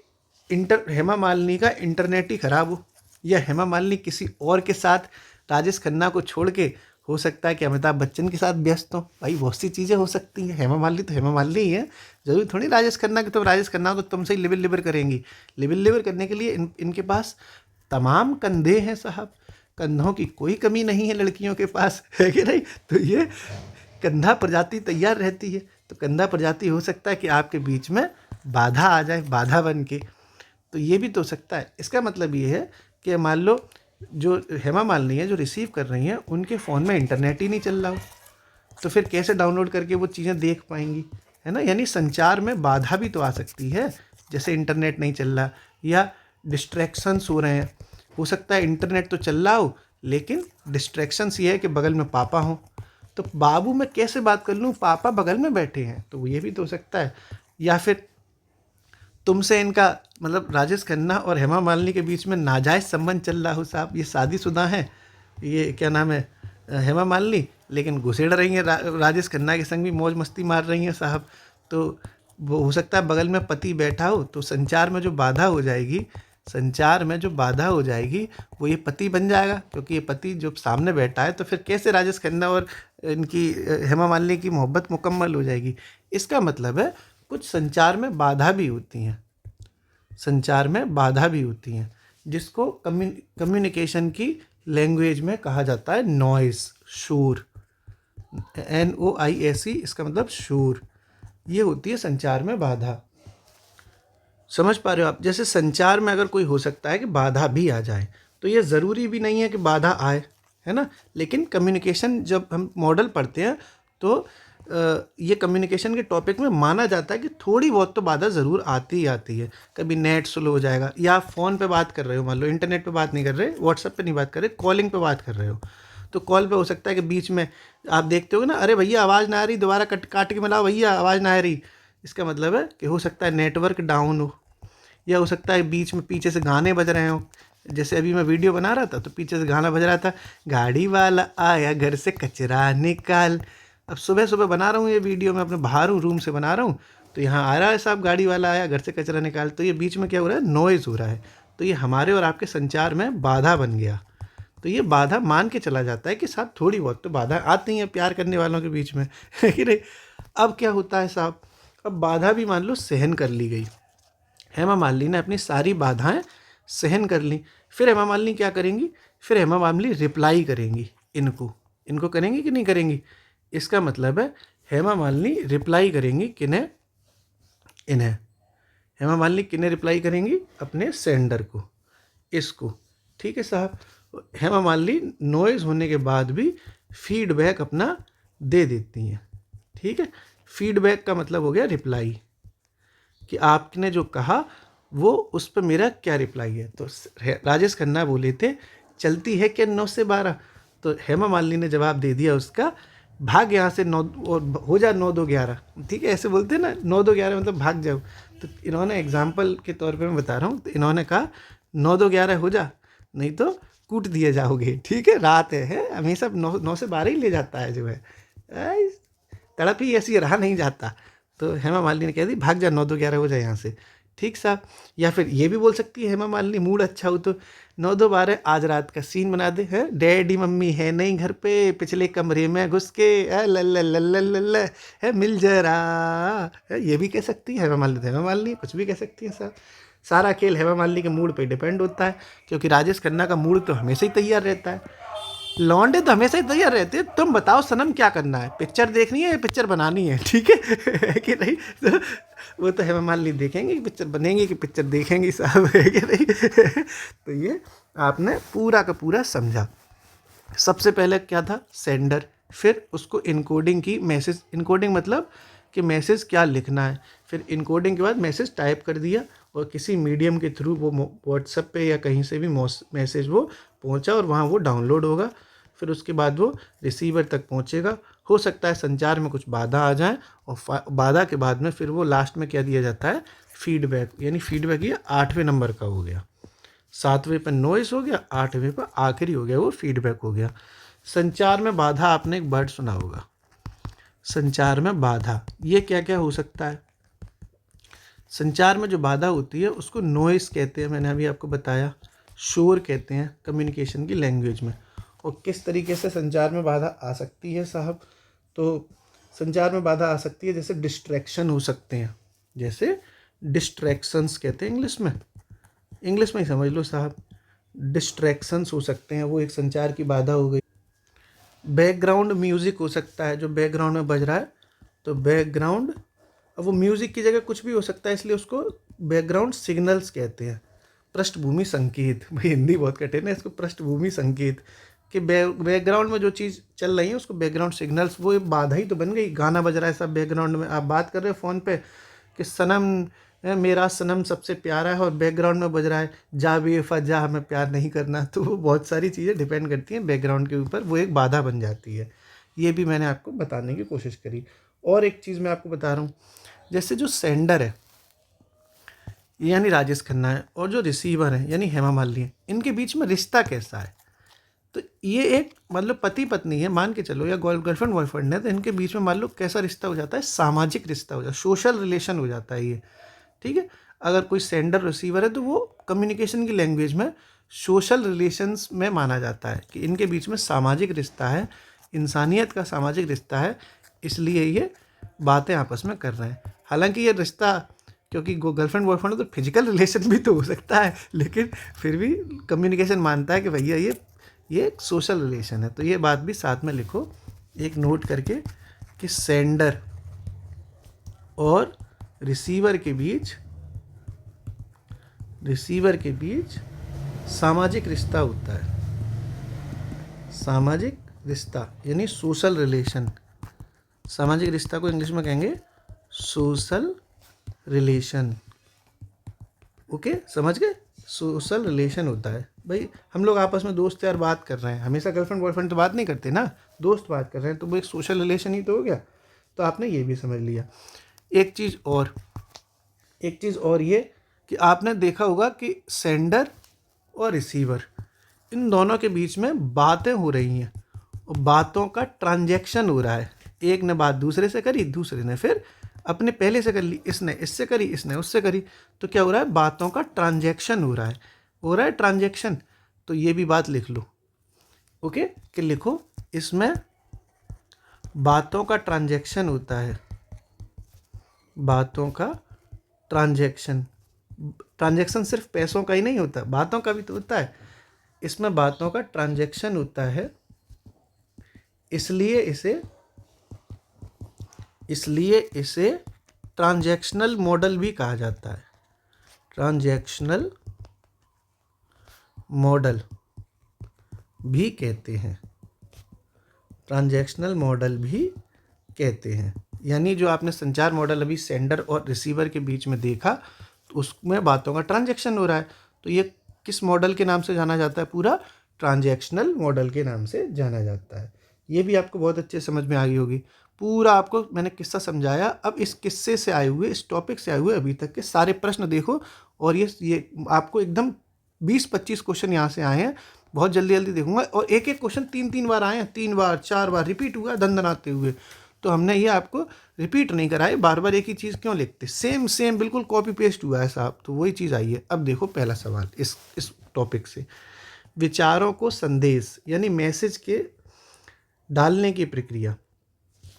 Speaker 1: हेमा मालिनी का इंटरनेट ही ख़राब हो, या हेमा मालिनी किसी और के साथ राजेश खन्ना को छोड़ के हो सकता है कि अमिताभ बच्चन के साथ व्यस्त हो। भाई बहुत सी चीज़ें हो सकती हैं, हेमा मालिनी तो हेमा मालिनी ही है, ज़रूरी थोड़ी राजेश खन्ना की। तो राजेश खन्ना तो तुमसे ही लिवर लिवर करेंगी। लिवर लिवर करने के लिए इनके पास तमाम कंधे हैं साहब, कंधों की कोई कमी नहीं है लड़कियों के पास, है कि नहीं। तो ये कंधा प्रजाति तैयार रहती है, तो कंधा प्रजाति हो सकता है कि आपके बीच में बाधा आ जाए, बाधा बन के। तो ये भी तो हो सकता है। इसका मतलब ये है कि मान लो जो हेमा मालिनी है जो रिसीव कर रही हैं, उनके फ़ोन में इंटरनेट ही नहीं चल रहा हो, तो फिर कैसे डाउनलोड करके वो चीज़ें देख पाएंगी, है ना। यानी संचार में बाधा भी तो आ सकती है, जैसे इंटरनेट नहीं चल रहा या डिस्ट्रैक्शंस हो रहे हैं। हो सकता है इंटरनेट तो चल रहा हो लेकिन डिस्ट्रैक्शंस ये है कि बगल में पापा हों, तो बाबू मैं कैसे बात कर लूँ, पापा बगल में बैठे हैं, तो ये भी तो हो सकता है। या फिर तुमसे इनका मतलब राजेश खन्ना और हेमा मालिनी के बीच में नाजायज़ संबंध चल रहा हो साहब, ये शादीशुदा हैं, ये क्या नाम है हेमा मालिनी, लेकिन घुसेड़ रही हैं राजेश खन्ना के संग भी मौज मस्ती मार रही हैं साहब। तो वो हो सकता है बगल में पति बैठा हो, तो संचार में जो बाधा हो जाएगी, संचार में जो बाधा हो जाएगी वो ये पति बन जाएगा, क्योंकि ये पति जो सामने बैठा है, तो फिर कैसे राजेश खन्ना और इनकी हेमा मालिनी की मोहब्बत मुकम्मल हो जाएगी। इसका मतलब है कुछ संचार में बाधा भी होती हैं, संचार में बाधा भी होती हैं, जिसको कम्युनिकेशन की लैंग्वेज में कहा जाता है नॉइज़, शोर, NOISE, इसका मतलब शोर। ये होती है संचार में बाधा। समझ पा रहे हो आप? जैसे संचार में अगर कोई हो सकता है कि बाधा भी आ जाए, तो ये ज़रूरी भी नहीं है कि बाधा आए, है ना। लेकिन कम्युनिकेशन जब हम मॉडल पढ़ते हैं तो ये कम्युनिकेशन के टॉपिक में माना जाता है कि थोड़ी बहुत तो बाधा ज़रूर आती ही आती है। कभी नेट स्लो हो जाएगा, या आप फ़ोन पे बात कर रहे हो, मान लो इंटरनेट पे बात नहीं कर रहे, व्हाट्सएप पे नहीं बात कर रहे, कॉलिंग पे बात कर रहे हो, तो कॉल पे हो सकता है कि बीच में आप देखते हो ना, अरे भैया आवाज़ ना आ रही, दोबारा काट के मिलाओ भैया, आवाज़ ना आ रही। इसका मतलब है कि हो सकता है नेटवर्क डाउन हो, या हो सकता है बीच में पीछे से गाने बज रहे हो। जैसे अभी मैं वीडियो बना रहा था तो पीछे से गाना बज रहा था, गाड़ी वाला आया घर से कचरा निकाल। अब सुबह सुबह बना रहा हूँ ये वीडियो, मैं अपने बाहर हूँ, रूम से बना रहा हूँ, तो यहाँ आ रहा है साहब गाड़ी वाला आया घर से कचरा निकाल, तो ये बीच में क्या हो रहा है, नॉइज़ हो रहा है। तो ये हमारे और आपके संचार में बाधा बन गया। तो ये बाधा मान के चला जाता है कि साहब थोड़ी बहुत तो बाधा आती हैं प्यार करने वालों के बीच में, है कि नहीं। अब क्या होता है साहब, अब बाधा भी मान लो सहन कर ली गई, हेमा मालिनी ने अपनी सारी बाधाएं सहन कर ली। फिर हेमा मालिनी क्या करेंगी, फिर हेमा मालिनी रिप्लाई करेंगी, इनको करेंगी कि नहीं करेंगी। इसका मतलब है हेमा मालिनी रिप्लाई करेंगी किन्हें, इन्हें। हेमा मालिनी किन्हें रिप्लाई करेंगी? अपने सेंडर को, इसको। ठीक है साहब। हेमा मालिनी नॉइज़ होने के बाद भी फीडबैक अपना दे देती हैं। ठीक है, फीडबैक का मतलब हो गया रिप्लाई, कि आपने जो कहा वो उस पर मेरा क्या रिप्लाई है। तो राजेश खन्ना बोले थे चलती है क्या 9 से 12, तो हेमा मालिनी ने जवाब दे दिया उसका, भाग यहाँ से 9 और हो जा 9 2 11। ठीक है, ऐसे बोलते हैं ना, 9 2 11 मतलब भाग जाओ। तो इन्होंने एग्जाम्पल के तौर पे मैं बता रहा हूँ, तो इन्होंने कहा 9 2 11 हो जा, नहीं तो कूट दिए जाओगे। ठीक है, रात है हमेशा 9 से 12 ही ले जाता है जो है, तड़प ही ऐसी रहा नहीं जाता। तो हेमा मालिनी ने कह दी भाग जा 9 2 11 हो जाए यहाँ से। ठीक साहब। या फिर ये भी बोल सकती है हेमा मालिनी, मूड अच्छा हो तो 9 2 12 आज रात का सीन बना दे, है डैडी मम्मी है नहीं घर पे, पिछले कमरे में घुस के ल है मिल जरा, है ये भी कह सकती है हेमा मालिनी। तो हेमा मालिनी कुछ भी कह सकती है साहब। सारा खेल हेमा मालिनी के मूड पे डिपेंड होता है, क्योंकि राजेश खन्ना का मूड तो हमेशा ही तैयार रहता है। लौंडे तो हमेशा ही तैयार रहते हैं। तुम बताओ सनम क्या करना है, पिक्चर देखनी है या पिक्चर बनानी है? ठीक है कि नहीं? तो वो तो हेमा मालिनी देखेंगे कि पिक्चर बनेंगी कि पिक्चर देखेंगी साहब, है कि नहीं? तो ये आपने पूरा का पूरा समझा। सबसे पहले क्या था? सेंडर। फिर उसको इनकोडिंग की, मैसेज इनकोडिंग मतलब कि मैसेज क्या लिखना है। फिर इनकोडिंग के बाद मैसेज टाइप कर दिया और किसी मीडियम के थ्रू वो व्हाट्सएप पे या कहीं से भी मैसेज वो पहुंचा और वहाँ वो डाउनलोड होगा। फिर उसके बाद वो रिसीवर तक पहुंचेगा। हो सकता है संचार में कुछ बाधा आ जाए, और बाधा के बाद में फिर वो लास्ट में क्या दिया जाता है? फीडबैक। यानी फीडबैक ये 8वें नंबर का हो गया। 7वें पर नॉइस हो गया, 8वें पर आखिरी हो गया वो फीडबैक हो गया। संचार में बाधा, आपने एक वर्ड सुना होगा, संचार में बाधा। ये क्या क्या हो सकता है? संचार में जो बाधा होती है उसको नॉइस कहते हैं, मैंने अभी आपको बताया। शोर कहते हैं कम्युनिकेशन की लैंग्वेज में। और किस तरीके से संचार में बाधा आ सकती है साहब? तो संचार में बाधा आ सकती है जैसे डिस्ट्रैक्शन हो सकते हैं, जैसे डिस्ट्रैक्शंस कहते हैं इंग्लिश में ही समझ लो साहब। डिस्ट्रैक्शंस हो सकते हैं, वो एक संचार की बाधा हो गई। बैकग्राउंड म्यूज़िक हो सकता है, जो बैकग्राउंड में बज रहा है, तो बैकग्राउंड, अब वो म्यूज़िक की जगह कुछ भी हो सकता है, इसलिए उसको बैकग्राउंड सिग्नल्स कहते हैं। पृष्ठभूमि संकेत, भाई हिंदी बहुत कठिन है, इसको पृष्ठभूमि संकेत, कि बैकग्राउंड में जो चीज़ चल रही है उसको बैकग्राउंड सिग्नल्स। वो एक बाधा ही तो बन गई, गाना बज रहा है सब बैकग्राउंड में, आप बात कर रहे हो फ़ोन पे कि सनम मेरा सनम सबसे प्यारा है, और बैकग्राउंड में बज रहा है जा बेवफा जा हमें प्यार नहीं करना। तो वो बहुत सारी चीज़ें डिपेंड करती हैं बैकग्राउंड के ऊपर, वो एक बाधा बन जाती है। ये भी मैंने आपको बताने की कोशिश करी। और एक चीज़ मैं आपको बता रहा हूँ, जैसे जो सेंडर है यानी राजेश खन्ना है, और जो रिसीवर है यानी हेमा मालिनी है, इनके बीच में रिश्ता कैसा है? तो ये एक मतलब पति पत्नी है मान के चलो, या गर्लफ्रेंड बॉयफ्रेंड है, तो इनके बीच में मान लो कैसा रिश्ता हो जाता है? सामाजिक रिश्ता हो जाता है, सोशल रिलेशन हो जाता है ये। ठीक है, अगर कोई सेंडर रिसीवर है तो वो कम्युनिकेशन की लैंग्वेज में सोशल रिलेशंस में माना जाता है कि इनके बीच में सामाजिक रिश्ता है, इंसानियत का सामाजिक रिश्ता है, इसलिए ये बातें आपस में कर रहे हैं। हालांकि ये रिश्ता, क्योंकि गर्लफ्रेंड बॉयफ्रेंड तो फिजिकल रिलेशन भी तो हो सकता है, लेकिन फिर भी कम्युनिकेशन मानता है कि भैया ये एक सोशल रिलेशन है। तो ये बात भी साथ में लिखो एक नोट करके, कि सेंडर और रिसीवर के बीच सामाजिक रिश्ता होता है। सामाजिक रिश्ता यानी सोशल रिलेशन। सामाजिक रिश्ता को इंग्लिश में कहेंगे सोशल रिलेशन। ओके, समझ गए? सोशल रिलेशन होता है। भाई हम लोग आपस में दोस्त यार बात कर रहे हैं, हमेशा गर्लफ्रेंड बॉयफ्रेंड तो बात नहीं करते ना, दोस्त बात कर रहे हैं, तो वो एक सोशल रिलेशन ही तो हो गया। तो आपने ये भी समझ लिया। एक चीज़ और ये कि आपने देखा होगा कि सेंडर और रिसीवर, इन दोनों के बीच में बातें हो रही हैं और बातों का ट्रांजैक्शन हो रहा है। एक ने बात दूसरे से करी, दूसरे ने फिर अपने पहले से कर ली, इसने इससे करी, इसने उससे करी, तो क्या हो रहा है? बातों का ट्रांजैक्शन हो रहा है ट्रांजैक्शन। तो ये भी बात लिख लो। ओके, कि लिखो इसमें बातों का ट्रांजैक्शन होता है, बातों का ट्रांजैक्शन सिर्फ पैसों का ही नहीं होता, बातों का भी तो होता है। इसमें बातों का ट्रांजैक्शन होता है, इसलिए इसे ट्रांजैक्शनल मॉडल भी कहा जाता है। ट्रांजैक्शनल मॉडल भी कहते हैं, ट्रांजैक्शनल मॉडल भी कहते हैं। यानी जो आपने संचार मॉडल अभी सेंडर और रिसीवर के बीच में देखा, तो उसमें बातों का ट्रांजैक्शन हो रहा है, तो ये किस मॉडल के नाम से जाना जाता है? पूरा ट्रांजैक्शनल मॉडल के नाम से जाना जाता है। ये भी आपको बहुत अच्छे समझ में आ गई होगी। पूरा आपको मैंने किस्सा समझाया। अब इस किस्से से आए हुए, इस टॉपिक से आए हुए अभी तक के सारे प्रश्न देखो, और ये आपको एकदम 20-25 क्वेश्चन यहाँ से आए हैं। बहुत जल्दी जल्दी देखूंगा, और एक एक क्वेश्चन 3-3 बार आए हैं, 3 बार 4 बार रिपीट हुआ दंदनाते हुए। तो हमने ये आपको रिपीट नहीं कराए, बार बार एक ही चीज़ क्यों लिखते, सेम सेम बिल्कुल कॉपी पेस्ट हुआ है साहब। तो वही चीज़ आई है। अब देखो पहला सवाल इस टॉपिक से, विचारों को संदेश यानी मैसेज के डालने की प्रक्रिया।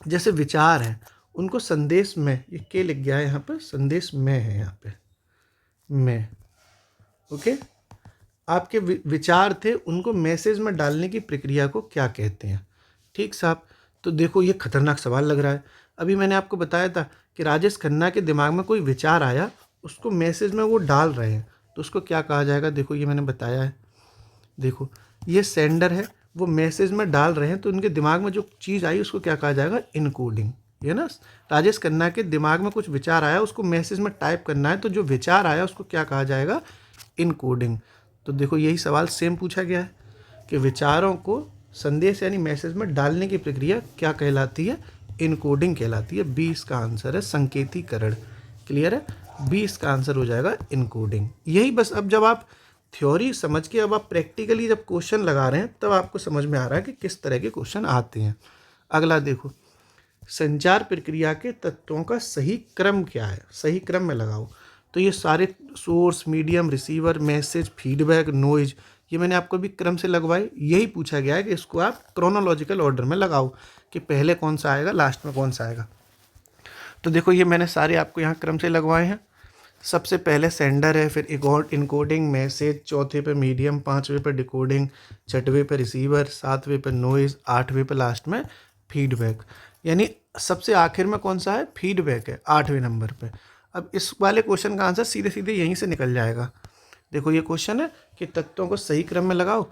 Speaker 1: जैसे विचार हैं, उनको संदेश में, ये के लिख गया है यहाँ पर, संदेश में है यहाँ पे, में, ओके। आपके विचार थे, उनको मैसेज में डालने की प्रक्रिया को क्या कहते हैं? ठीक साहब। तो देखो ये खतरनाक सवाल लग रहा है। अभी मैंने आपको बताया था कि राजेश खन्ना के दिमाग में कोई विचार आया, उसको मैसेज में वो डाल रहे हैं, तो उसको क्या कहा जाएगा? देखो ये मैंने बताया है। देखो ये सेंडर है, वो मैसेज में डाल रहे हैं, तो उनके दिमाग में जो चीज़ आई उसको क्या कहा जाएगा? इनकोडिंग। ये ना, राजेश खन्ना के दिमाग में कुछ विचार आया, उसको मैसेज में टाइप करना है, तो जो विचार आया उसको क्या कहा जाएगा? इनकोडिंग। तो देखो यही सवाल सेम पूछा गया है कि विचारों को संदेश यानी मैसेज में डालने की प्रक्रिया क्या कहलाती है? इनकोडिंग कहलाती है। 20 का आंसर है संकेतीकरण। क्लियर है? 20 का आंसर हो जाएगा इनकोडिंग। यही बस। अब जब आप थ्योरी समझ के अब आप प्रैक्टिकली जब क्वेश्चन लगा रहे हैं, तब आपको समझ में आ रहा है कि किस तरह के क्वेश्चन आते हैं। अगला देखो, संचार प्रक्रिया के तत्वों का सही क्रम क्या है? सही क्रम में लगाओ। तो ये सारे source, medium, receiver, message, feedback, noise, ये मैंने आपको भी क्रम से लगवाए। यही पूछा गया है कि इसको आप क्रोनोलॉजिकल ऑर्डर में लगाओ कि पहले कौन सा आएगा, लास्ट में कौन सा आएगा। तो देखो ये मैंने सारे आपको यहाँ क्रम से लगवाए हैं। सबसे पहले सेंडर है, फिर इनकोडिंग, मैसेज, चौथे पे मीडियम, पाँचवें पे डिकोडिंग, छठवें पे रिसीवर, सातवें पे नॉइज, आठवें पे लास्ट में फीडबैक। यानी सबसे आखिर में कौन सा है? फीडबैक है 8वें नंबर पे। अब इस वाले क्वेश्चन का आंसर सीधे सीधे यहीं से निकल जाएगा। देखो ये क्वेश्चन है कि तत्वों को सही क्रम में लगाओ,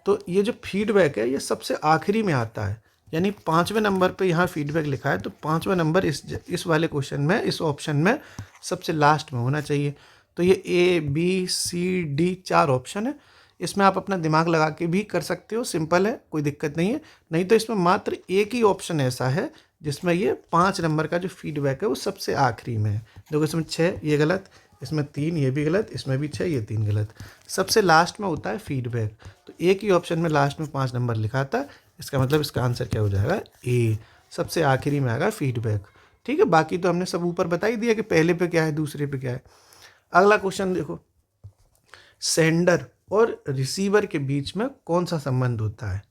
Speaker 1: तो ये जो फीडबैक है ये सबसे आखिरी में आता है, यानी 5वें नंबर पे यहाँ फीडबैक लिखा है, तो 5वां नंबर इस वाले क्वेश्चन में, इस ऑप्शन में सबसे लास्ट में होना चाहिए। तो ये A, B, C, D 4 option है। इसमें आप अपना दिमाग लगा के भी कर सकते हो, सिंपल है, कोई दिक्कत नहीं है। नहीं तो इसमें मात्र एक ही ऑप्शन ऐसा है जिसमें ये 5 नंबर का जो फीडबैक है वो सबसे आखिरी में है। देखो इसमें 6 ये गलत, इसमें 3 ये भी गलत, इसमें भी 6 ये 3 गलत। सबसे लास्ट में होता है फीडबैक। तो एक ही ऑप्शन में लास्ट में 5 नंबर लिखा था, इसका मतलब इसका आंसर क्या हो जाएगा? ए। सबसे आखिरी में आएगा फीडबैक। ठीक है, बाकी तो हमने सब ऊपर बता ही दिया कि पहले पे क्या है, दूसरे पे क्या है। अगला क्वेश्चन देखो, सेंडर और रिसीवर के बीच में कौन सा संबंध होता है?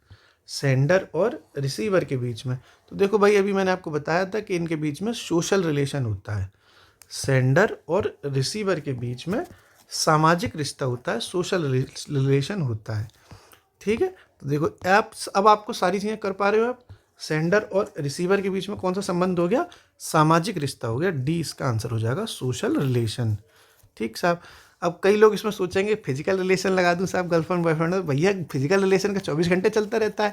Speaker 1: सेंडर और रिसीवर के बीच में, तो देखो भाई अभी मैंने आपको बताया था कि इनके बीच में सोशल रिलेशन होता है। सेंडर और रिसीवर के बीच में सामाजिक रिश्ता होता है, सोशल रिलेशन होता है। ठीक है, तो देखो आप अब आपको सारी चीज़ें कर पा रहे हो आप। सेंडर और रिसीवर के बीच में कौन सा संबंध हो गया? सामाजिक रिश्ता हो गया। डी इसका आंसर हो जाएगा, सोशल रिलेशन। ठीक साहब। अब कई लोग इसमें सोचेंगे फिजिकल रिलेशन लगा दूं साहब, गर्लफ्रेंड बॉयफ्रेंड। भैया फिजिकल रिलेशन का 24 घंटे चलता रहता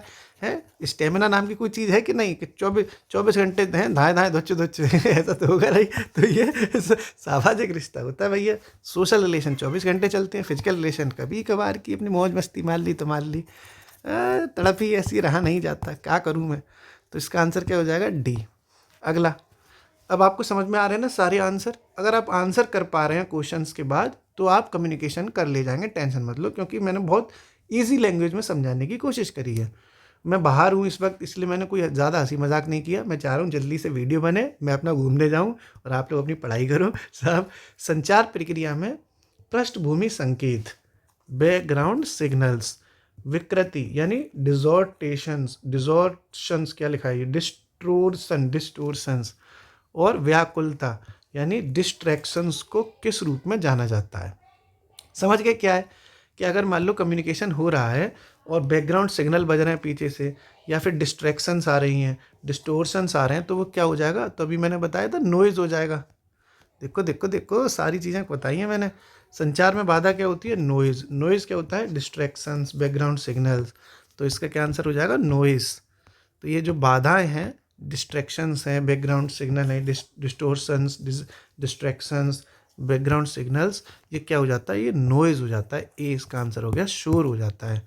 Speaker 1: है स्टेमिना नाम की कोई चीज़ है कि नहीं कि 24 घंटे हैं धाए धाए धोचे धोचे ऐसा तो होगा नहीं। तो ये सामाजिक रिश्ता होता है भैया। सोशल रिलेशन 24 घंटे चलते हैं, फिजिकल रिलेशन कभी कभार की अपनी मौज मस्ती मार ली तो मार ली, तड़प ही ऐसी रहा नहीं जाता, क्या करूँ मैं। तो इसका आंसर क्या हो जाएगा? डी। अगला, अब आपको समझ में आ रहे हैं ना सारे आंसर। अगर आप आंसर कर पा रहे हैं क्वेश्चंस के बाद तो आप कम्युनिकेशन कर ले जाएंगे, टेंशन मत लो, क्योंकि मैंने बहुत इजी लैंग्वेज में समझाने की कोशिश करी है। मैं बाहर हूँ इस वक्त, इसलिए मैंने कोई ज़्यादा हंसी मजाक नहीं किया। मैं चाह रहा हूँ जल्दी से वीडियो बने, मैं अपना घूमने जाऊँ और आप लोग अपनी पढ़ाई करो साहब। संचार प्रक्रिया में पृष्ठभूमि संकेत, बैकग्राउंड सिग्नल्स, विकृति यानी डिजॉर्शंस क्या लिखा है, डिस्टोर्शंस, और व्याकुलता यानी डिस्ट्रैक्शंस को किस रूप में जाना जाता है? समझ गए क्या है कि अगर मान लो कम्युनिकेशन हो रहा है और बैकग्राउंड सिग्नल बज रहे हैं पीछे से, या फिर डिस्ट्रैक्शंस आ रही हैं, डिस्टोर्शंस आ रहे हैं, तो वो क्या हो जाएगा? तो अभी मैंने बताया था नॉइज़ हो जाएगा। देखो देखो देखो, सारी चीज़ें बताई हैं मैंने। संचार में बाधा क्या होती है? नॉइज़। नॉइज़ क्या होता है? Distractions, background signals. तो इसका क्या आंसर हो जाएगा? नॉइज़। तो ये जो बाधाएं हैं, डिस्ट्रैक्शंस हैं, बैकग्राउंड सिग्नल हैं, डिस्टोर्शंस, डिस्ट्रैक्शंस, बैकग्राउंड सिग्नल्स, ये क्या हो जाता है? ये नॉइज़ हो जाता है। ए इसका आंसर हो गया, शोर हो जाता है।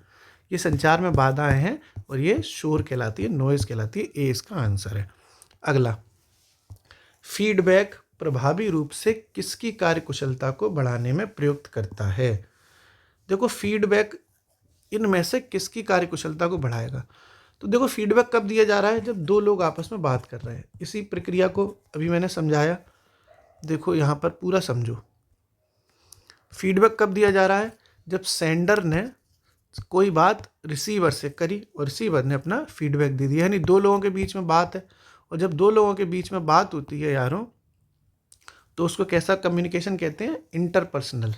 Speaker 1: ये संचार में बाधाएं हैं और ये शोर कहलाती है, नॉइज़ कहलाती है। ए इसका आंसर है। अगला, फीडबैक प्रभावी रूप से किसकी कार्यकुशलता को बढ़ाने में प्रयुक्त करता है? देखो, फीडबैक इनमें से किसकी कार्यकुशलता को बढ़ाएगा? तो देखो, फीडबैक कब दिया जा रहा है? जब दो लोग आपस में बात कर रहे हैं। इसी प्रक्रिया को अभी मैंने समझाया। देखो यहाँ पर पूरा समझो। फीडबैक कब दिया जा रहा है? जब सेंडर ने कोई बात रिसीवर से करी और रिसीवर ने अपना फीडबैक दे दिया, यानी दो लोगों के बीच में बात है। और जब दो लोगों के बीच में बात होती है यारों, तो उसको कैसा कम्युनिकेशन कहते हैं? इंटरपर्सनल।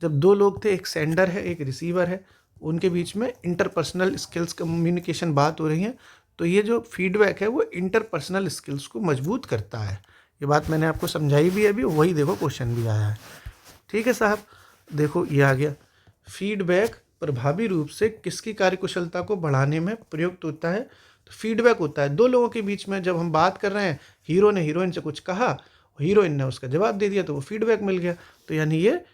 Speaker 1: जब दो लोग थे, एक सेंडर है एक रिसीवर है, उनके बीच में इंटरपर्सनल स्किल्स कम्युनिकेशन बात हो रही है, तो ये जो फीडबैक है वो इंटरपर्सनल स्किल्स को मजबूत करता है। ये बात मैंने आपको समझाई भी अभी, वही देखो क्वेश्चन भी आया है। ठीक है साहब, देखो ये आ गया। फीडबैक प्रभावी रूप से किसकी कार्यकुशलता को बढ़ाने में प्रयुक्त होता है? तो फीडबैक होता है दो लोगों के बीच में, जब हम बात कर रहे हैं, हीरो ने हीरोइन से कुछ कहा, हीरोइन ने उसका जवाब दे दिया, तो वो फीडबैक मिल गया। तो यानी ये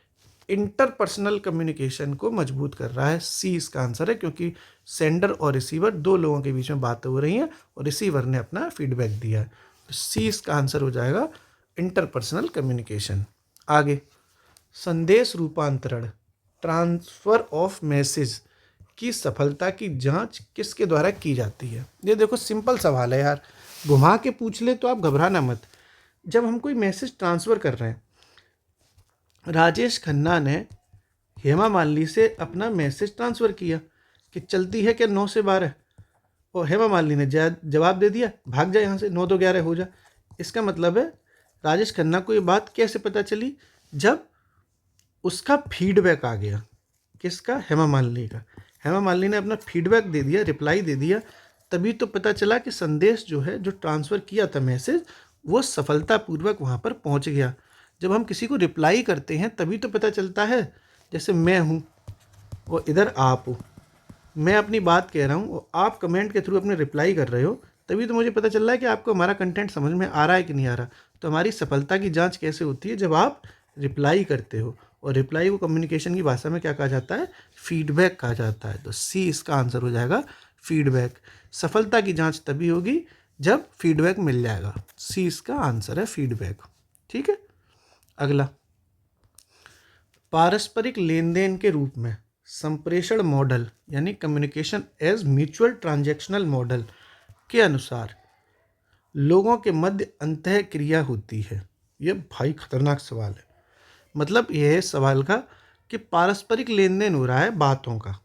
Speaker 1: इंटरपर्सनल कम्युनिकेशन को मजबूत कर रहा है। सी इसका आंसर है, क्योंकि सेंडर और रिसीवर, दो लोगों के बीच में बातें हो रही हैं और रिसीवर ने अपना फीडबैक दिया है। तो सी इसका आंसर हो जाएगा, इंटरपर्सनल कम्युनिकेशन। आगे, संदेश रूपांतरण, ट्रांसफर ऑफ मैसेज की सफलता की जांच किसके द्वारा की जाती है? ये देखो सिंपल सवाल है यार, घुमा के पूछ ले तो आप घबराना मत। जब हम कोई मैसेज ट्रांसफ़र कर रहे हैं, राजेश खन्ना ने हेमा मालिनी से अपना मैसेज ट्रांसफ़र किया कि चलती है क्या 9 से 12, और हेमा मालिनी ने जवाब दे दिया, भाग जा यहाँ से, 9 तो 11 हो जा। इसका मतलब है राजेश खन्ना को ये बात कैसे पता चली? जब उसका फीडबैक आ गया। किसका? हेमा मालिनी का। हेमा मालिनी ने अपना फीडबैक दे दिया, रिप्लाई दे दिया, तभी तो पता चला कि संदेश जो है, जो ट्रांसफ़र किया था मैसेज, वो सफलतापूर्वक वहाँ पर पहुँच गया। जब हम किसी को रिप्लाई करते हैं तभी तो पता चलता है। जैसे मैं हूँ और इधर आप हो, मैं अपनी बात कह रहा हूँ और आप कमेंट के थ्रू अपने रिप्लाई कर रहे हो, तभी तो मुझे पता चल रहा है कि आपको हमारा कंटेंट समझ में आ रहा है कि नहीं आ रहा। तो हमारी सफलता की जांच कैसे होती है? जब आप रिप्लाई करते हो, और रिप्लाई को कम्युनिकेशन की भाषा में क्या कहा जाता है? फीडबैक कहा जाता है। तो सी इसका आंसर हो जाएगा, फीडबैक। सफलता की जांच तभी होगी जब फीडबैक मिल जाएगा। सी इसका आंसर है, फीडबैक। ठीक है। अगला, पारस्परिक लेन देन के रूप में संप्रेषण मॉडल यानी communication as mutual transactional model के अनुसार लोगों के मध्य अंतः क्रिया होती है। यह भाई खतरनाक सवाल है। मतलब यह है सवाल का कि पारस्परिक लेन देन हो रहा है बातों का।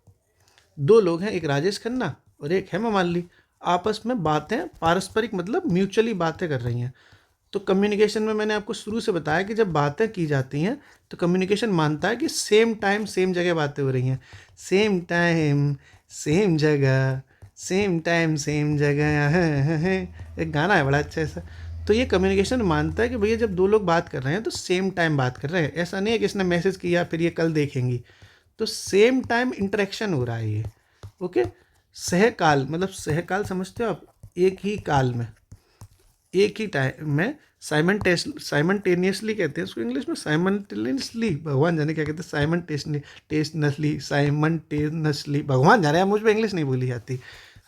Speaker 1: दो लोग हैं, एक राजेश खन्ना और एक हेमा मालिनी, आपस में बातें, पारस्परिक मतलब म्यूचुअली बातें कर रही हैं। तो कम्युनिकेशन में मैंने आपको शुरू से बताया कि जब बातें की जाती हैं तो कम्युनिकेशन मानता है कि सेम टाइम सेम जगह बातें हो रही हैं। सेम टाइम सेम जगह, सेम टाइम सेम जगह है, एक गाना है बड़ा अच्छा ऐसा। तो ये कम्युनिकेशन मानता है कि भैया जब दो लोग बात कर रहे हैं तो सेम टाइम बात कर रहे हैं। ऐसा नहीं है कि इसने मैसेज किया फिर ये कल देखेंगी। तो सेम टाइम इंटरेक्शन हो रहा है ये। ओके। सहकाल मतलब सहकाल समझते हो आप? एक ही काल में, एक ही टाइम में, साइमल्टेनियसली कहते हैं उसको इंग्लिश में, साइमल्टेनियसली, भगवान जाने क्या कहते हैं, साइमल्टेनियसली, भगवान जाने, यार मुझ पर इंग्लिश नहीं बोली जाती।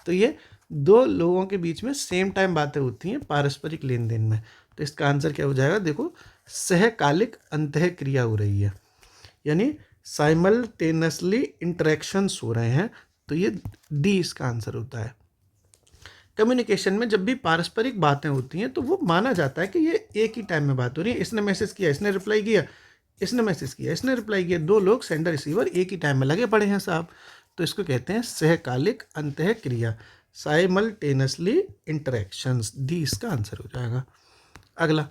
Speaker 1: तो ये दो लोगों के बीच में सेम टाइम बातें होती हैं पारस्परिक लेन देन में। तो इसका आंसर क्या हो जाएगा? देखो, सहकालिक अंतः क्रिया हो रही है, यानी साइमल्टेनियसली इंटरेक्शंस हो रहे हैं। तो ये डी इसका आंसर होता है। कम्युनिकेशन में जब भी पारस्परिक बातें होती हैं तो वो माना जाता है कि ये एक ही टाइम में बात हो रही है। इसने मैसेज किया, इसने रिप्लाई किया, इसने मैसेज किया, इसने रिप्लाई किया, दो लोग सेंडर रिसीवर एक ही टाइम में लगे पड़े हैं साहब। तो इसको कहते हैं सहकालिक अंतः क्रिया, साइमल्टेनियसली इंटरेक्शंस। डी इसका आंसर हो जाएगा। अगला,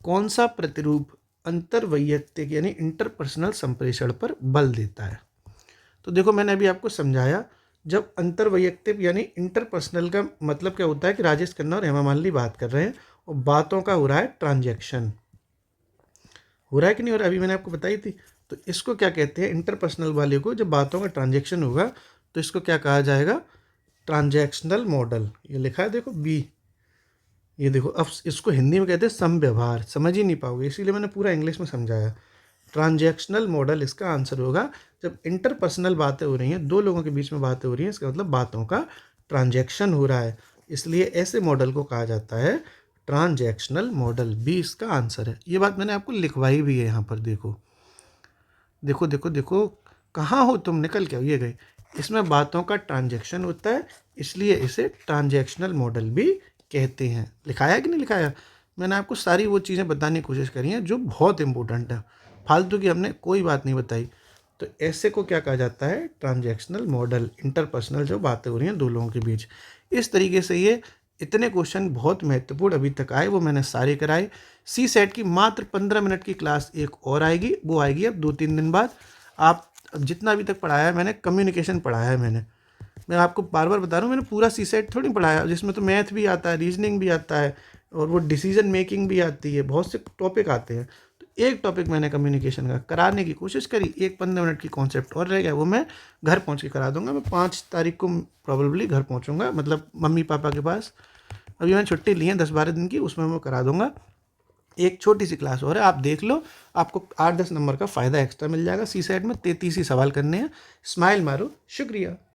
Speaker 1: कौन सा प्रतिरूप अंतर्वैयक्तिक यानी इंटरपर्सनल संप्रेषण पर बल देता है? तो देखो, मैंने अभी आपको समझाया, जब अंतर्वैयक्तिक यानी इंटरपर्सनल का मतलब क्या होता है कि राजेश खन्ना और हेमा मालिनी बात कर रहे हैं और बातों का हो रहा है ट्रांजैक्शन। हो रहा है कि नहीं हो रहा है, अभी मैंने आपको बताई थी। तो इसको क्या कहते हैं, इंटरपर्सनल वाले को जब बातों का ट्रांजेक्शन होगा तो इसको क्या कहा जाएगा, ट्रांजैक्शनल मॉडल। ये लिखा है देखो बी, ये देखो। अब इसको हिंदी में कहते हैं समव्यवहार, समझ ही नहीं पाओगे इसीलिए मैंने पूरा इंग्लिश में समझाया। ट्रांजैक्शनल मॉडल इसका आंसर होगा। जब इंटरपर्सनल बातें हो रही हैं, दो लोगों के बीच में बातें हो रही हैं, इसका मतलब बातों का ट्रांजैक्शन हो रहा है, इसलिए ऐसे मॉडल को कहा जाता है ट्रांजैक्शनल मॉडल। बी इसका आंसर है। ये बात मैंने आपको लिखवाई भी है यहाँ पर, देखो देखो देखो देखो। कहाँ हो तुम, निकल के ये गए। इसमें बातों का ट्रांजैक्शन होता है, इसलिए इसे ट्रांजैक्शनल मॉडल भी कहते हैं। लिखाया कि नहीं लिखाया, मैंने आपको सारी वो चीज़ें बताने की कोशिश करी हैं जो बहुत इंपॉर्टेंट है, फालतू की हमने कोई बात नहीं बताई। तो ऐसे को क्या कहा जाता है, ट्रांजैक्शनल मॉडल। इंटरपर्सनल जो बातें हो रही हैं दो लोगों के बीच, इस तरीके से ये इतने क्वेश्चन बहुत महत्वपूर्ण अभी तक आए वो मैंने सारे कराए। सी सेट की मात्र 15 मिनट की क्लास एक और आएगी, वो आएगी अब 2-3 दिन बाद। आप जितना अभी तक पढ़ाया है मैंने, कम्युनिकेशन पढ़ाया है मैंने, मैं आपको बार बार बता रहा हूँ, मैंने पूरा सी सेट थोड़ी पढ़ाया, जिसमें तो मैथ भी आता है, रीजनिंग भी आता है, और वो डिसीजन मेकिंग भी आती है, बहुत से टॉपिक आते हैं। तो एक टॉपिक मैंने कम्युनिकेशन का कराने की कोशिश करी, एक 15 मिनट की कॉन्सेप्ट और रह गया, वो मैं घर पहुँच के करा दूंगा। मैं 5 तारीख को प्रॉबेबली घर पहुँचूंगा, मतलब मम्मी पापा के पास। अभी मैंने छुट्टी ली है 10-12 दिन की, उसमें मैं करा दूंगा। एक छोटी सी क्लास और है, आप देख लो, आपको 8-10 नंबर का फ़ायदा एक्स्ट्रा मिल जाएगा। सी सेट में 33 ही सवाल करने हैं। स्माइल मारो, शुक्रिया।